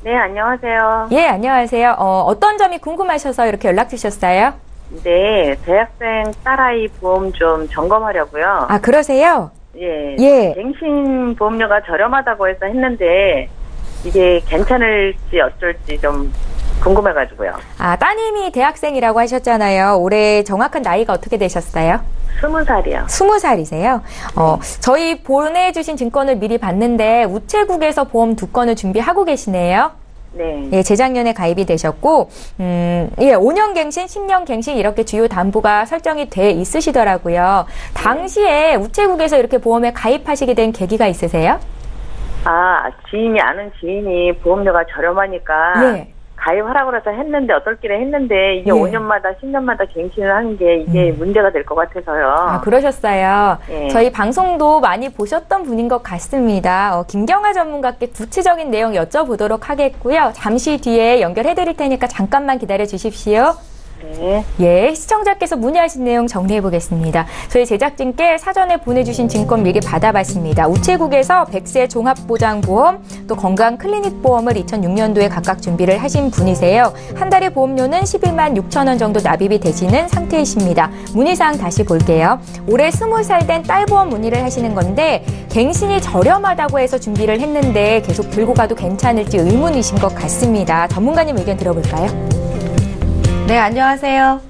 S4: 네, 안녕하세요.
S1: 예, 안녕하세요. 어떤 점이 궁금하셔서 이렇게 연락 주셨어요?
S4: 네, 대학생 딸아이 보험 좀 점검하려고요.
S1: 아, 그러세요?
S4: 예.
S1: 예.
S4: 갱신 보험료가 저렴하다고 해서 했는데, 이게 괜찮을지 어쩔지 좀 궁금해가지고요.
S1: 아, 따님이 대학생이라고 하셨잖아요. 올해 정확한 나이가 어떻게 되셨어요?
S4: 20살이요.
S1: 20살이세요? 저희 보내주신 증권을 미리 봤는데 우체국에서 보험 2건을 준비하고 계시네요.
S4: 네.
S1: 예, 재작년에 가입이 되셨고, 예, 5년 갱신, 10년 갱신 이렇게 주요 담보가 설정이 돼 있으시더라고요. 당시에 우체국에서 이렇게 보험에 가입하시게 된 계기가 있으세요?
S4: 아, 아는 지인이 보험료가 저렴하니까
S1: 예.
S4: 가입하라고 그래서 했는데, 어떨길래 했는데, 이게
S1: 예.
S4: 5년마다, 10년마다 갱신을 하는 게 이게 문제가 될 것 같아서요.
S1: 아, 그러셨어요.
S4: 예.
S1: 저희 방송도 많이 보셨던 분인 것 같습니다. 김경아 전문가께 구체적인 내용 여쭤보도록 하겠고요. 잠시 뒤에 연결해 드릴 테니까 잠깐만 기다려 주십시오.
S4: 네.
S1: 예, 시청자께서 문의하신 내용 정리해 보겠습니다. 저희 제작진께 사전에 보내주신 증권 미리 받아봤습니다. 우체국에서 100세 종합보장보험, 또 건강클리닉보험을 2006년도에 각각 준비를 하신 분이세요. 한 달에 보험료는 11만 6천 원 정도 납입이 되시는 상태이십니다. 문의사항 다시 볼게요. 올해 20살 된 딸보험 문의를 하시는 건데 갱신이 저렴하다고 해서 준비를 했는데 계속 들고 가도 괜찮을지 의문이신 것 같습니다. 전문가님 의견 들어볼까요?
S2: 네, 안녕하세요.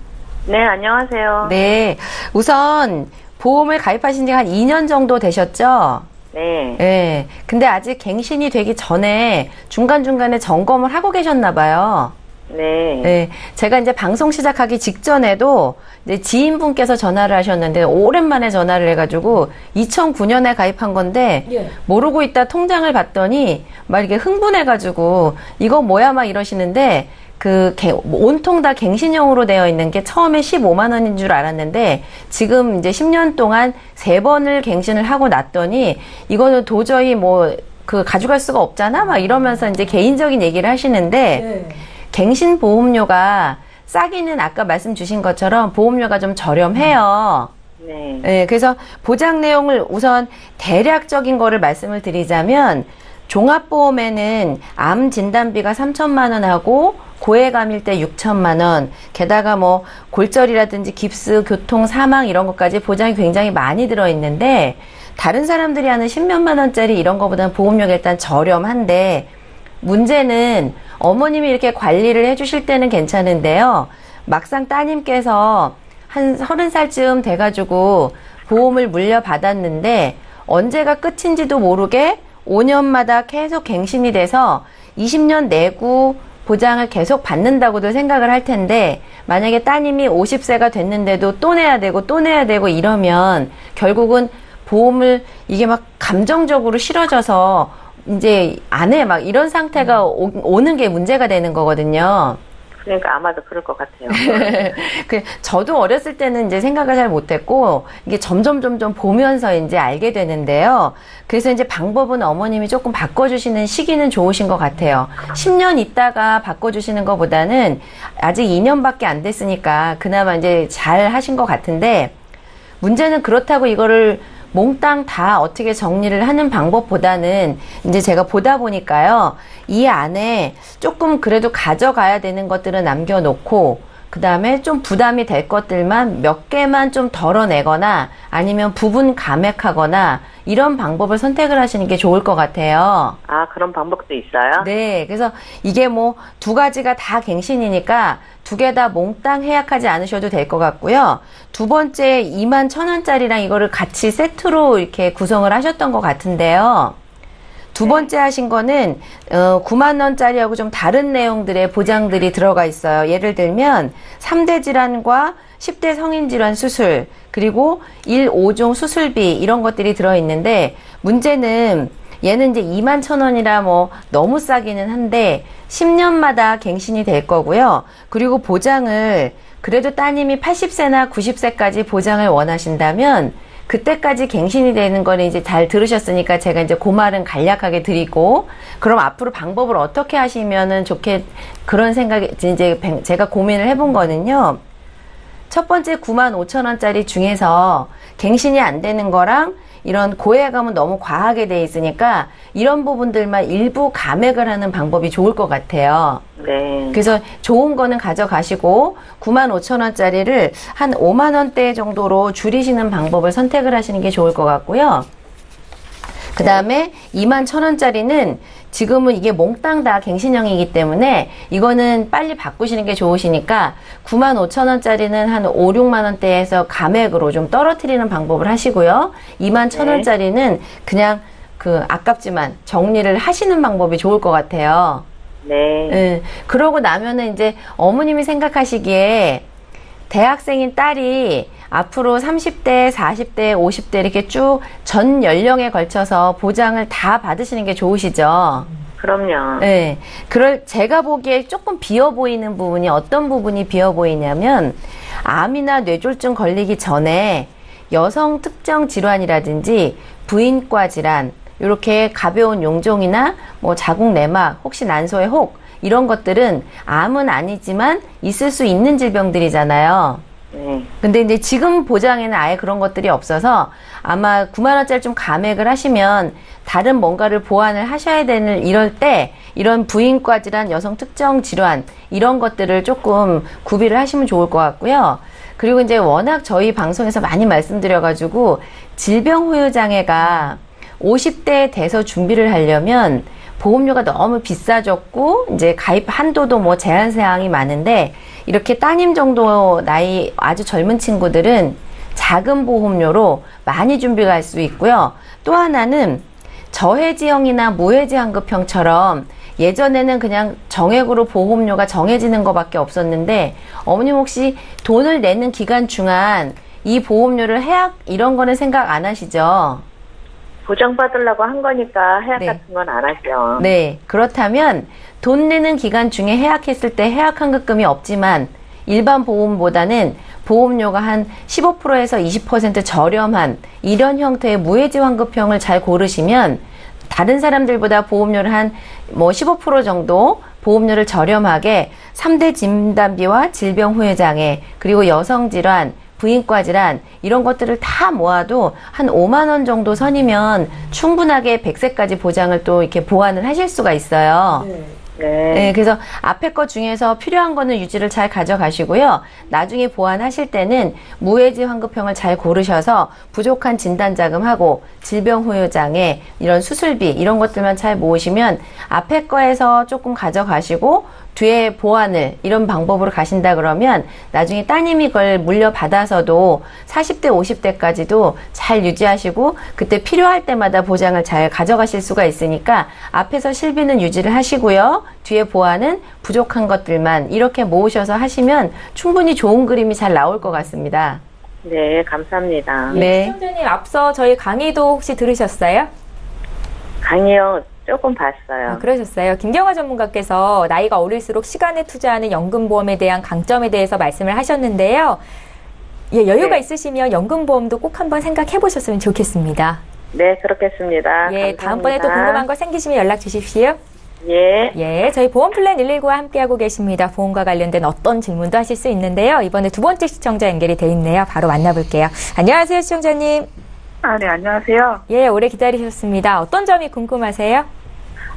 S4: 네, 안녕하세요.
S2: 네, 우선 보험을 가입하신 지 한 2년 정도 되셨죠?
S4: 네.
S2: 네. 근데 아직 갱신이 되기 전에 중간중간에 점검을 하고 계셨나 봐요.
S4: 네.
S2: 네. 제가 이제 방송 시작하기 직전에도 이제 지인분께서 전화를 하셨는데 오랜만에 전화를 해가지고 2009년에 가입한 건데
S1: 예.
S2: 모르고 있다 통장을 봤더니 막 이렇게 흥분해가지고 이거 뭐야 막 이러시는데 온통 다 갱신형으로 되어 있는 게 처음에 15만 원인 줄 알았는데 지금 이제 10년 동안 3번을 갱신을 하고 났더니 이거는 도저히 가져갈 수가 없잖아 막 이러면서 이제 개인적인 얘기를 하시는데 갱신 보험료가 싸기는 아까 말씀 주신 것처럼 보험료가 좀 저렴해요.
S4: 네.
S2: 네, 그래서 보장 내용을 우선 대략적인 거를 말씀을 드리자면 종합보험에는 암 진단비가 3천만 원 하고 고해감일 때 6천만 원, 게다가 골절이라든지 깁스, 교통, 사망 이런 것까지 보장이 굉장히 많이 들어있는데 다른 사람들이 하는 10몇만 원짜리 이런 거보다는 보험료가 일단 저렴한데 문제는 어머님이 이렇게 관리를 해주실 때는 괜찮은데요. 막상 따님께서 한 30살쯤 돼가지고 보험을 물려받았는데 언제가 끝인지도 모르게 5년마다 계속 갱신이 돼서 20년 내고 보장을 계속 받는다고도 생각을 할 텐데 만약에 따님이 50세가 됐는데도 또 내야 되고 이러면 결국은 보험을 이게 막 감정적으로 싫어져서 이제 안 해 막 이런 상태가 오는 게 문제가 되는 거거든요.
S4: 그러니까 아마도 그럴 것 같아요.
S2: 저도 어렸을 때는 이제 생각을 잘 못했고, 이게 점점 보면서 이제 알게 되는데요. 그래서 이제 방법은 어머님이 조금 바꿔주시는 시기는 좋으신 것 같아요. 10년 있다가 바꿔주시는 것보다는 아직 2년밖에 안 됐으니까 그나마 이제 잘 하신 것 같은데, 문제는 그렇다고 이거를 몽땅 다 어떻게 정리를 하는 방법보다는 이제 제가 보다 보니까요. 이 안에 조금 그래도 가져가야 되는 것들은 남겨놓고 그다음에 좀 부담이 될 것들만 몇 개만 좀 덜어내거나 아니면 부분 감액하거나 이런 방법을 선택을 하시는 게 좋을 것 같아요.
S4: 아, 그런 방법도 있어요?
S2: 네, 그래서 이게 뭐 두 가지가 다 갱신이니까 두 개 다 몽땅 해약하지 않으셔도 될 것 같고요. 두 번째 21,000원짜리랑 이거를 같이 세트로 이렇게 구성을 하셨던 것 같은데요. 두 번째 하신 거는 9만 원짜리하고 좀 다른 내용들의 보장들이 들어가 있어요. 예를 들면 3대 질환과 10대 성인 질환 수술, 그리고 1, 5종 수술비 이런 것들이 들어있는데 문제는 얘는 이제 21,000원이라 뭐 너무 싸기는 한데 10년마다 갱신이 될 거고요. 그리고 보장을 그래도 따님이 80세나 90세까지 보장을 원하신다면 그때까지 갱신이 되는 거는 이제 잘 들으셨으니까 제가 이제 그 말은 간략하게 드리고, 그럼 앞으로 방법을 어떻게 하시면은 좋게, 그런 생각이 이제 제가 고민을 해본 거는요. 첫 번째 95,000원짜리 중에서 갱신이 안 되는 거랑 이런 고해감은 너무 과하게 돼 있으니까 이런 부분들만 일부 감액을 하는 방법이 좋을 것 같아요.
S4: 네.
S2: 그래서 좋은 거는 가져가시고 95,000원짜리를 한 5만 원대 정도로 줄이시는 방법을 선택을 하시는 게 좋을 것 같고요. 그 다음에 21,000원짜리는 지금은 이게 몽땅 다 갱신형이기 때문에 이거는 빨리 바꾸시는 게 좋으시니까 95,000원짜리는 한 5, 6만 원대에서 감액으로 좀 떨어뜨리는 방법을 하시고요. 21,000원짜리는 그냥 아깝지만 정리를 하시는 방법이 좋을 것 같아요.
S4: 네.
S2: 그러고 나면은 이제 어머님이 생각하시기에 대학생인 딸이 앞으로 30대, 40대, 50대 이렇게 쭉 전 연령에 걸쳐서 보장을 다 받으시는 게 좋으시죠?
S4: 그럼요.
S2: 네. 제가 보기에 조금 비어 보이는 부분이 어떤 부분이 비어 보이냐면 암이나 뇌졸중 걸리기 전에 여성 특정 질환이라든지 부인과 질환, 이렇게 가벼운 용종이나 뭐 자궁 내막, 혹시 난소의 혹 이런 것들은 암은 아니지만 있을 수 있는 질병들이잖아요.
S4: 네.
S2: 근데 이제 지금 보장에는 아예 그런 것들이 없어서 아마 9만 원짜리 좀 감액을 하시면 다른 뭔가를 보완을 하셔야 되는 이럴 때 이런 부인과 질환, 여성 특정 질환 이런 것들을 조금 구비를 하시면 좋을 것 같고요. 그리고 이제 워낙 저희 방송에서 많이 말씀드려가지고 질병 후유 장애가 50대에 돼서 준비를 하려면 보험료가 너무 비싸졌고 이제 가입 한도도 뭐 제한 사항이 많은데 이렇게 따님 정도 나이 아주 젊은 친구들은 작은 보험료로 많이 준비가 할 수 있고요. 또 하나는 저해지형이나 무해지 환급형처럼 예전에는 그냥 정액으로 보험료가 정해지는 것밖에 없었는데 어머님 혹시 돈을 내는 기간 중간 이 보험료를 해약 이런 거는 생각 안 하시죠?
S4: 보장받으려고 한 거니까 해약
S2: 네.
S4: 같은 건 안 하죠.
S2: 네. 그렇다면 돈 내는 기간 중에 해약했을 때 해약 환급금이 없지만 일반 보험보다는 보험료가 한 15%에서 20% 저렴한 이런 형태의 무해지 환급형을 잘 고르시면 다른 사람들보다 보험료를 한 뭐 15% 정도 보험료를 저렴하게 3대 진단비와 질병 후유 장애 그리고 여성 질환 부인과 질환 이런 것들을 다 모아도 한 5만 원 정도 선이면 충분하게 100세까지 보장을 또 이렇게 보완을 하실 수가 있어요.
S4: 네.
S2: 네, 그래서 앞에 것 중에서 필요한 거는 유지를 잘 가져가시고요. 나중에 보완하실 때는 무해지 환급형을 잘 고르셔서 부족한 진단 자금하고 질병 후유 장애 이런 수술비 이런 것들만 잘 모으시면 앞에 거에서 조금 가져가시고 뒤에 보완을 이런 방법으로 가신다 그러면 나중에 따님이 그걸 물려받아서도 40대, 50대까지도 잘 유지하시고 그때 필요할 때마다 보장을 잘 가져가실 수가 있으니까 앞에서 실비는 유지를 하시고요. 뒤에 보완은 부족한 것들만 이렇게 모으셔서 하시면 충분히 좋은 그림이 잘 나올 것 같습니다.
S4: 네, 감사합니다.
S2: 네.
S1: 시청자님 앞서 저희 강의도 혹시 들으셨어요?
S4: 강의요, 조금 봤어요.
S1: 그러셨어요. 김경화 전문가께서 나이가 어릴수록 시간에 투자하는 연금보험에 대한 강점에 대해서 말씀을 하셨는데요. 예, 여유가
S4: 네.
S1: 있으시면 연금보험도 꼭 한번 생각해 보셨으면 좋겠습니다.
S4: 네, 그렇겠습니다.
S1: 예,
S4: 감사합니다.
S1: 다음번에 또 궁금한 거 생기시면 연락 주십시오.
S4: 예.
S1: 예, 저희 보험플랜 119와 함께하고 계십니다. 보험과 관련된 어떤 질문도 하실 수 있는데요. 이번에 두 번째 시청자 연결이 돼 있네요. 바로 만나볼게요. 안녕하세요, 시청자님.
S5: 아, 네, 안녕하세요.
S1: 예, 오래 기다리셨습니다. 어떤 점이 궁금하세요?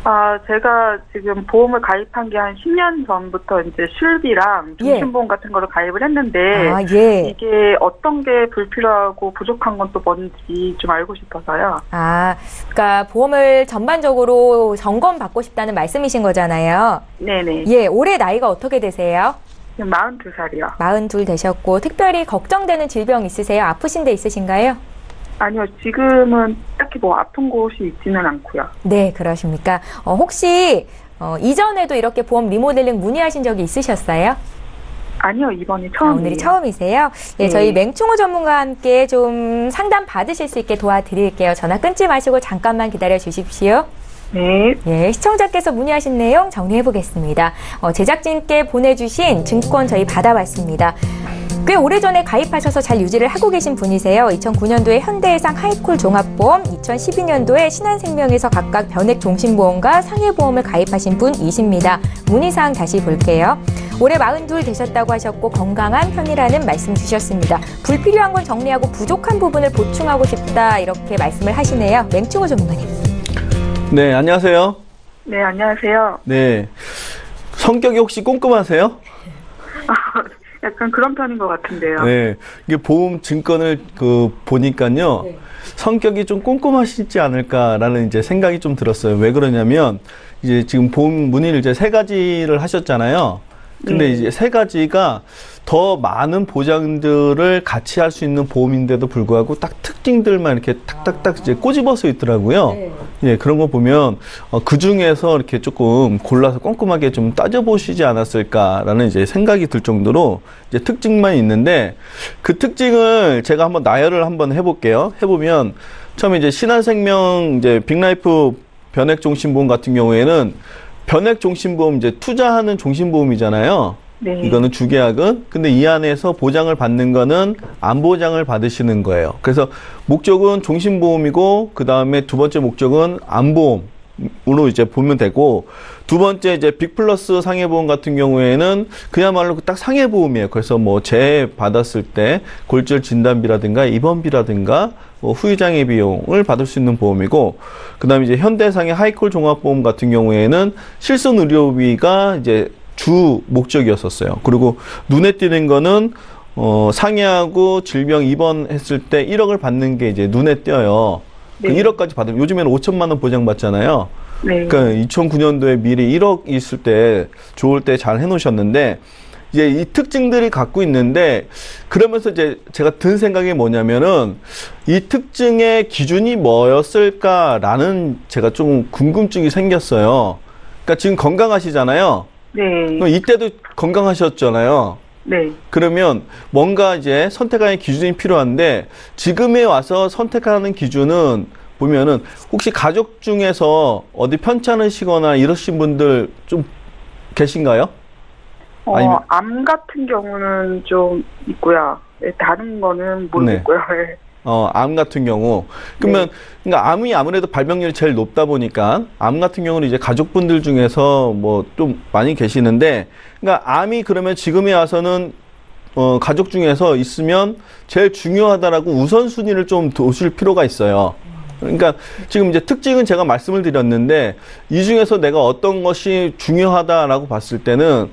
S4: 제가 지금 보험을 가입한 게 한 10년 전부터 이제 술비랑 종신보험 같은 거를 가입을 했는데,
S1: 예.
S4: 이게 어떤 게 불필요하고 부족한 건 또 뭔지 좀 알고 싶어서요.
S1: 그러니까 보험을 전반적으로 점검받고 싶다는 말씀이신 거잖아요.
S4: 네네.
S1: 예, 올해 나이가 어떻게 되세요?
S4: 지금 42살이요.
S1: 42 되셨고, 특별히 걱정되는 질병 있으세요? 아프신 데 있으신가요?
S4: 아니요, 지금은 딱히 뭐 아픈 곳이 있지는 않고요.
S1: 네, 그러십니까? 혹시 이전에도 이렇게 보험 리모델링 문의하신 적이 있으셨어요?
S4: 아니요, 이번이 처음이에요.
S1: 오늘이 처음이세요? 네,
S4: 네.
S1: 저희 맹충호 전문가와 함께 좀 상담 받으실 수 있게 도와드릴게요. 전화 끊지 마시고 잠깐만 기다려 주십시오.
S4: 네.
S1: 예, 시청자께서 문의하신 내용 정리해 보겠습니다. 제작진께 보내주신 증권 저희 받아봤습니다. 꽤 오래전에 가입하셔서 잘 유지를 하고 계신 분이세요. 2009년도에 현대해상 하이콜 종합보험, 2012년도에 신한생명에서 각각 변액 종신보험과 상해보험을 가입하신 분이십니다. 문의사항 다시 볼게요. 올해 42 되셨다고 하셨고 건강한 편이라는 말씀 주셨습니다. 불필요한 건 정리하고 부족한 부분을 보충하고 싶다 이렇게 말씀을 하시네요. 맹충호 전문가님.
S3: 네, 안녕하세요.
S4: 네, 안녕하세요.
S3: 네. 성격이 혹시 꼼꼼하세요?
S4: 약간 그런 편인 것 같은데요.
S3: 네. 이게 보험 증권을 보니까요.
S1: 네.
S3: 성격이 좀 꼼꼼하시지 않을까라는 이제 생각이 좀 들었어요. 왜 그러냐면 이제 지금 보험 문의를 이제 3가지를 하셨잖아요. 근데 이제 3가지가 더 많은 보장들을 같이 할 수 있는 보험인데도 불구하고 딱 특징들만 이렇게 탁탁탁 이제 꼬집어서 있더라고요.
S1: 네.
S3: 예, 그런 거 보면 그 중에서 이렇게 조금 골라서 꼼꼼하게 좀 따져보시지 않았을까라는 이제 생각이 들 정도로 이제 특징만 있는데 그 특징을 제가 한번 나열을 한번 해볼게요. 해보면 처음에 이제 신한생명 이제 빅라이프 변액종신보험 같은 경우에는 변액종신보험 이제 투자하는 종신보험이잖아요.
S4: 네.
S3: 이거는 주계약은. 근데 이 안에서 보장을 받는 거는 안보장을 받으시는 거예요. 그래서 목적은 종신보험이고 그 다음에 두 번째 목적은 안보험으로 이제 보면 되고 두 번째 이제 빅플러스 상해보험 같은 경우에는 그야말로 딱 상해보험이에요. 그래서 뭐 재해 받았을 때 골절 진단비라든가 입원비라든가 후유장애 비용을 받을 수 있는 보험이고, 그 다음에 이제 현대상의 하이콜 종합보험 같은 경우에는 실손 의료비가 이제 주 목적이었었어요. 그리고 눈에 띄는 거는 상해하고 질병 입원했을 때 1억을 받는 게 이제 눈에 띄어요.
S4: 네.
S3: 그 1억까지 받으면 요즘에는 5천만 원 보장받잖아요.
S4: 네.
S3: 그러니까 2009년도에 미리 1억 있을 때 좋을 때 잘 해놓으셨는데 이제 이 특징들이 갖고 있는데 그러면서 이제 제가 든 생각이 뭐냐면은 이 특징의 기준이 뭐였을까라는 제가 좀 궁금증이 생겼어요. 그러니까 지금 건강하시잖아요.
S4: 네.
S3: 그럼 이때도 건강하셨잖아요.
S4: 네.
S3: 그러면 뭔가 이제 선택하는 기준이 필요한데 지금에 와서 선택하는 기준은 보면은 혹시 가족 중에서 어디 편찮으시거나 이러신 분들 좀 계신가요? 아니면-
S4: 암 같은 경우는 좀 있고요. 네, 다른 거는 모르겠고요. 네.
S3: 암 같은 경우. 그러면, 그러니까 암이 아무래도 발병률이 제일 높다 보니까, 암 같은 경우는 이제 가족분들 중에서 뭐 좀 많이 계시는데, 그러니까 암이 그러면 지금에 와서는, 가족 중에서 있으면 제일 중요하다라고 우선순위를 좀 두실 필요가 있어요. 그러니까 지금 이제 특징은 제가 말씀을 드렸는데, 이 중에서 내가 어떤 것이 중요하다라고 봤을 때는,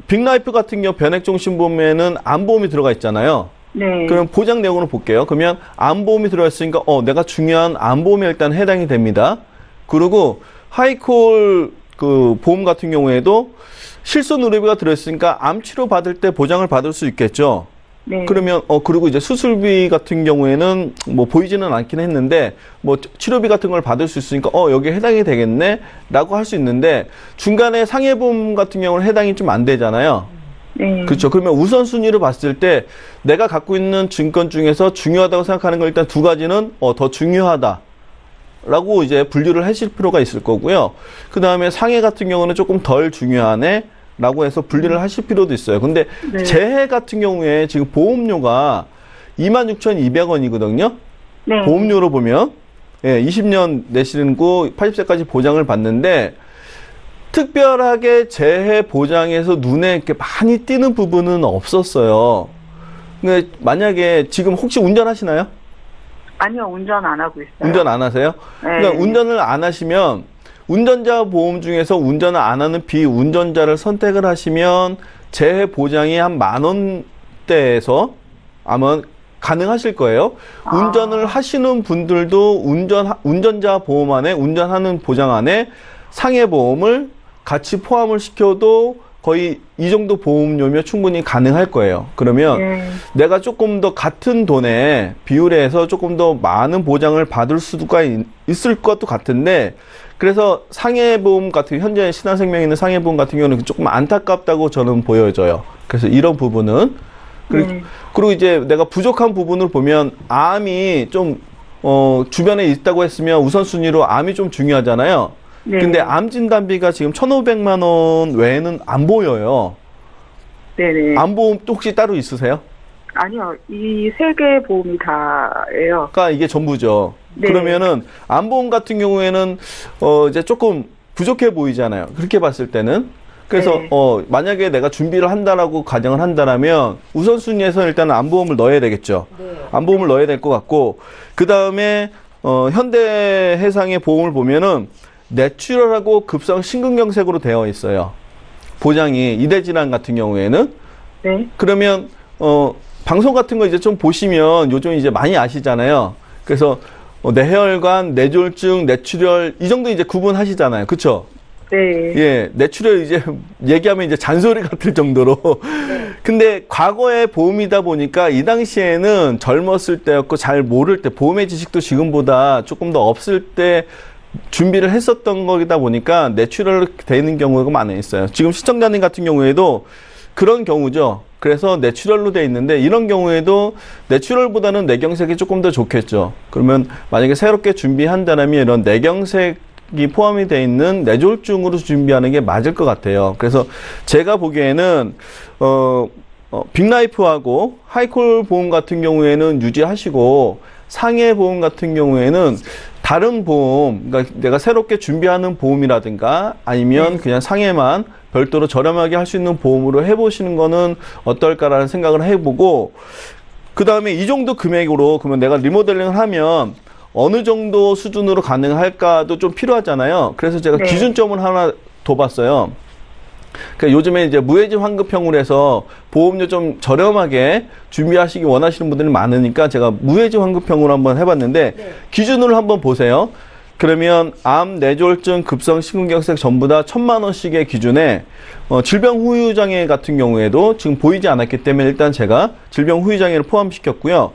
S3: 빅라이프 같은 경우 변액종신보험에는 암보험이 들어가 있잖아요.
S4: 네.
S3: 그럼 보장 내용으로 볼게요. 그러면 암보험이 들어있으니까 내가 중요한 암보험에 일단 해당이 됩니다. 그리고 하이콜 그 보험 같은 경우에도 실손 의료비가 들어있으니까 암 치료 받을 때 보장을 받을 수 있겠죠.
S4: 네.
S3: 그러면 그리고 이제 수술비 같은 경우에는 뭐 보이지는 않긴 했는데 뭐 치료비 같은 걸 받을 수 있으니까 여기에 해당이 되겠네라고 할 수 있는데 중간에 상해보험 같은 경우는 해당이 좀 안 되잖아요.
S4: 네.
S3: 그렇죠. 그러면 우선순위로 봤을 때 내가 갖고 있는 증권 중에서 중요하다고 생각하는 건 일단 2가지는 더 중요하다라고 이제 분류를 하실 필요가 있을 거고요. 그 다음에 상해 같은 경우는 조금 덜 중요하네 라고 해서 분리를 하실 필요도 있어요. 근데
S4: 네.
S3: 재해 같은 경우에 지금 보험료가 26,200원이거든요.
S4: 네.
S3: 보험료로 보면 20년 내시는 거 80세까지 보장을 받는데 특별하게 재해 보장에서 눈에 이렇게 많이 띄는 부분은 없었어요. 근데 만약에 지금 혹시 운전하시나요?
S4: 아니요, 운전 안 하고 있어요.
S3: 운전 안 하세요?
S4: 네.
S3: 그러니까 운전을 안 하시면 운전자 보험 중에서 운전을 안 하는 비운전자를 선택을 하시면 재해 보장이 한 10,000원대에서 아마 가능하실 거예요. 운전을 하시는 분들도 운전자 보험 안에, 운전하는 보장 안에 상해보험을 같이 포함을 시켜도 거의 이 정도 보험료면 충분히 가능할 거예요. 그러면 내가 조금 더 같은 돈에 비율에서 조금 더 많은 보장을 받을 수가 있을 것도 같은데, 그래서 상해보험 같은, 현재 신한생명에 있는 상해보험 같은 경우는 조금 안타깝다고 저는 보여져요. 그래서 이런 부분은 그리고 이제 내가 부족한 부분을 보면 암이 좀 주변에 있다고 했으면 우선순위로 암이 좀 중요하잖아요.
S4: 네.
S3: 근데 암 진단비가 지금 1,500만 원 외에는 안 보여요.
S4: 네네.
S3: 암보험 또 혹시 따로 있으세요?
S4: 아니요. 이 세 개 보험이 다예요.
S3: 그러니까 이게 전부죠.
S4: 네.
S3: 그러면은 암보험 같은 경우에는 이제 조금 부족해 보이잖아요. 그렇게 봤을 때는. 그래서
S4: 네.
S3: 만약에 내가 준비를 한다라고 가정을 한다라면 우선순위에서 일단 암보험을 넣어야 되겠죠. 암보험을 넣어야 될 것 같고, 그 다음에 현대해상의 보험을 보면은 내추럴하고 급성 심근경색으로 되어 있어요. 보장이 이대질환 같은 경우에는.
S4: 네.
S3: 그러면 방송 같은 거 이제 좀 보시면 요즘 이제 많이 아시잖아요. 그래서 뇌혈관, 뇌졸중, 뇌출혈 이 정도 이제 구분하시잖아요. 그렇죠?
S4: 네.
S3: 예, 내추럴 이제 얘기하면 이제 잔소리 같을 정도로. 근데 과거의 보험이다 보니까 이 당시에는 젊었을 때였고 잘 모를 때, 보험의 지식도 지금보다 조금 더 없을 때 준비를 했었던 거다 보니까 내추럴 되는 경우가 많이 있어요. 지금 시청자님 같은 경우에도 그런 경우죠. 그래서 내추럴로 돼 있는데, 이런 경우에도 내추럴보다는 뇌경색이 조금 더 좋겠죠. 그러면 만약에 새롭게 준비한다면 이런 뇌경색이 포함이 되어 있는 뇌졸중으로 준비하는 게 맞을 것 같아요. 그래서 제가 보기에는 빅라이프하고 하이콜 보험 같은 경우에는 유지하시고, 상해 보험 같은 경우에는 다른 보험, 그러니까 내가 새롭게 준비하는 보험이라든가 아니면 그냥 상해만 별도로 저렴하게 할 수 있는 보험으로 해보시는 거는 어떨까라는 생각을 해보고, 그 다음에 이 정도 금액으로 그러면 내가 리모델링을 하면 어느 정도 수준으로 가능할까도 좀 필요하잖아요. 그래서 제가
S4: 네.
S3: 기준점을 하나 더 봤어요. 그러니까 요즘에 이제 무해지 환급형으로 해서 보험료 좀 저렴하게 준비하시기 원하시는 분들이 많으니까 제가 무해지 환급형으로 한번 해봤는데, 기준으로 한번 보세요. 그러면 암, 뇌졸중, 급성 심근경색 전부 다 1,000만 원씩의 기준에 질병 후유 장애 같은 경우에도 지금 보이지 않았기 때문에 일단 제가 질병 후유 장애를 포함시켰고요.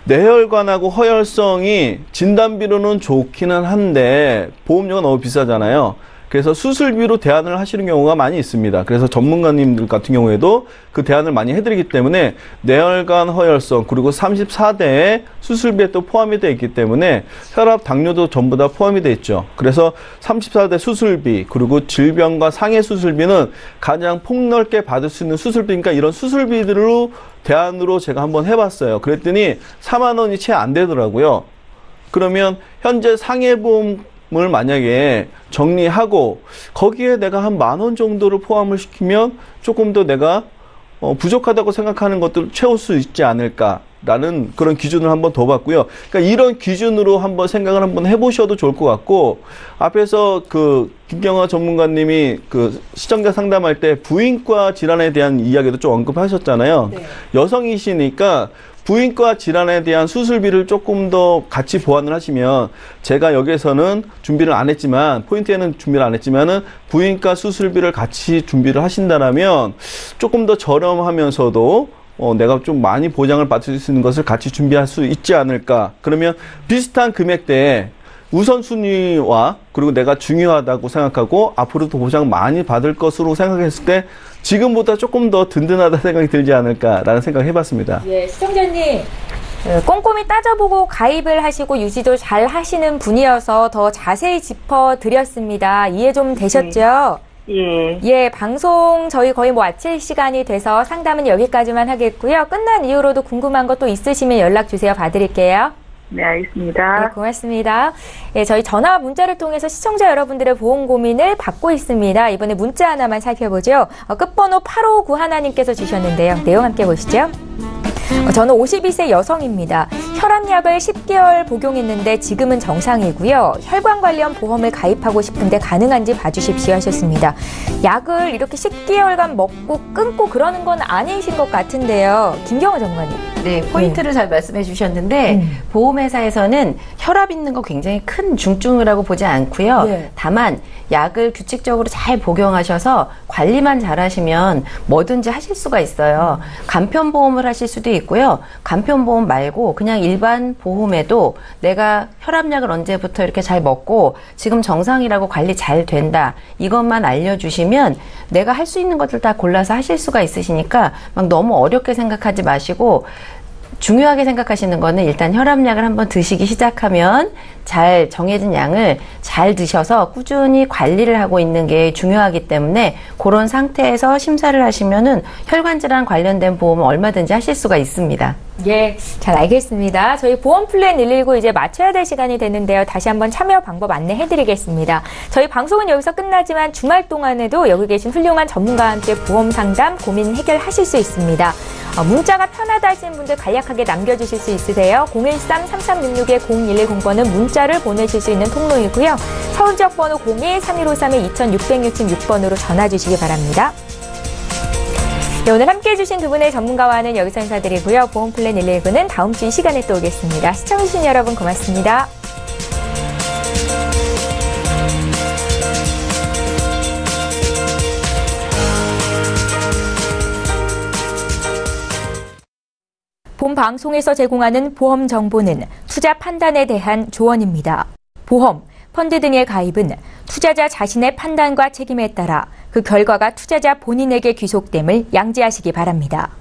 S3: 뇌혈관하고 허혈성이 진단비로는 좋기는 한데 보험료가 너무 비싸잖아요. 그래서 수술비로 대안을 하시는 경우가 많이 있습니다. 그래서 전문가님들 같은 경우에도 그 대안을 많이 해드리기 때문에 뇌혈관 허혈성, 그리고 34대에 수술비에 또 포함이 되어 있기 때문에 혈압, 당뇨도 전부 다 포함이 되어 있죠. 그래서 34대 수술비, 그리고 질병과 상해 수술비는 가장 폭넓게 받을 수 있는 수술비니까 이런 수술비들로 대안으로 제가 한번 해봤어요. 그랬더니 4만 원이 채 안 되더라고요. 그러면 현재 상해보험을 만약에 정리하고 거기에 내가 한 10,000원 정도를 포함을 시키면 조금 더 내가 부족하다고 생각하는 것들을 채울 수 있지 않을까라는 그런 기준을 한번 더 봤고요. 그러니까 이런 기준으로 한번 생각을 한번 해보셔도 좋을 것 같고, 앞에서 그 김경화 전문가님이 그 시청자 상담할 때 부인과 질환에 대한 이야기도 좀 언급하셨잖아요. 네. 여성이시니까 부인과 질환에 대한 수술비를 조금 더 같이 보완을 하시면, 제가 여기에서는 준비를 안 했지만, 포인트에는 준비를 안 했지만은 부인과 수술비를 같이 준비를 하신다면 조금 더 저렴하면서도 내가 좀 많이 보장을 받을 수 있는 것을 같이 준비할 수 있지 않을까. 그러면 비슷한 금액대에 우선순위와 그리고 내가 중요하다고 생각하고 앞으로도 보장 많이 받을 것으로 생각했을 때 지금보다 조금 더 든든하다 생각이 들지 않을까라는 생각을 해봤습니다.
S1: 예, 시청자님 꼼꼼히 따져보고 가입을 하시고 유지도 잘 하시는 분이어서 더 자세히 짚어드렸습니다. 이해 좀 되셨죠?
S4: 예.
S1: 예, 방송 저희 거의 마칠 시간이 돼서 상담은 여기까지만 하겠고요. 끝난 이후로도 궁금한 것도 있으시면 연락 주세요. 봐드릴게요.
S4: 네, 알겠습니다.
S1: 네, 고맙습니다. 예, 저희 전화와 문자를 통해서 시청자 여러분들의 보험 고민을 받고 있습니다. 이번에 문자 하나만 살펴보죠. 끝번호 8591님께서 주셨는데요. 내용 함께 보시죠. 저는 52세 여성입니다. 혈압약을 10개월 복용했는데 지금은 정상이고요. 혈관 관련 보험을 가입하고 싶은데 가능한지 봐주십시오 하셨습니다. 약을 이렇게 10개월간 먹고 끊고 그러는 건 아니신 것 같은데요. 김경호 전문가님.
S2: 네, 포인트를 잘 말씀해 주셨는데 보험회사에서는 혈압 있는 거 굉장히 큰 중증이라고 보지 않고요.
S1: 네.
S2: 다만 약을 규칙적으로 잘 복용하셔서 관리만 잘 하시면 뭐든지 하실 수가 있어요. 간편보험을 하실 수도 있고요. 간편보험 말고 그냥 일반 보험에도 내가 혈압약을 언제부터 이렇게 잘 먹고 지금 정상이라고 관리 잘 된다. 이것만 알려주시면 내가 할 수 있는 것들 다 골라서 하실 수가 있으시니까 막 너무 어렵게 생각하지 마시고 중요하게 생각하시는 거는 일단 혈압약을 한번 드시기 시작하면 잘 정해진 양을 잘 드셔서 꾸준히 관리를 하고 있는 게 중요하기 때문에 그런 상태에서 심사를 하시면은 혈관질환 관련된 보험은 얼마든지 하실 수가 있습니다.
S1: 예, 잘 알겠습니다. 저희 보험 플랜 119 이제 맞춰야 될 시간이 됐는데요. 다시 한번 참여 방법 안내해드리겠습니다. 저희 방송은 여기서 끝나지만 주말 동안에도 여기 계신 훌륭한 전문가와 함께 보험 상담 고민 해결하실 수 있습니다. 문자가 편하다 하시는 분들 간략하게 남겨주실 수 있으세요. 013-3366-0110번은 문자를 보내실 수 있는 통로이고요. 서울 지역 번호 02-3153-2666번으로 전화 주시기 바랍니다. 네, 오늘 함께해 주신 두 분의 전문가와는 여기서 인사드리고요. 보험 플랜 119는 다음 주 이 시간에 또 오겠습니다. 시청해주신 여러분 고맙습니다. 본 방송에서 제공하는 보험 정보는 투자 판단에 대한 조언입니다. 보험, 펀드 등의 가입은 투자자 자신의 판단과 책임에 따라 그 결과가 투자자 본인에게 귀속됨을 양지하시기 바랍니다.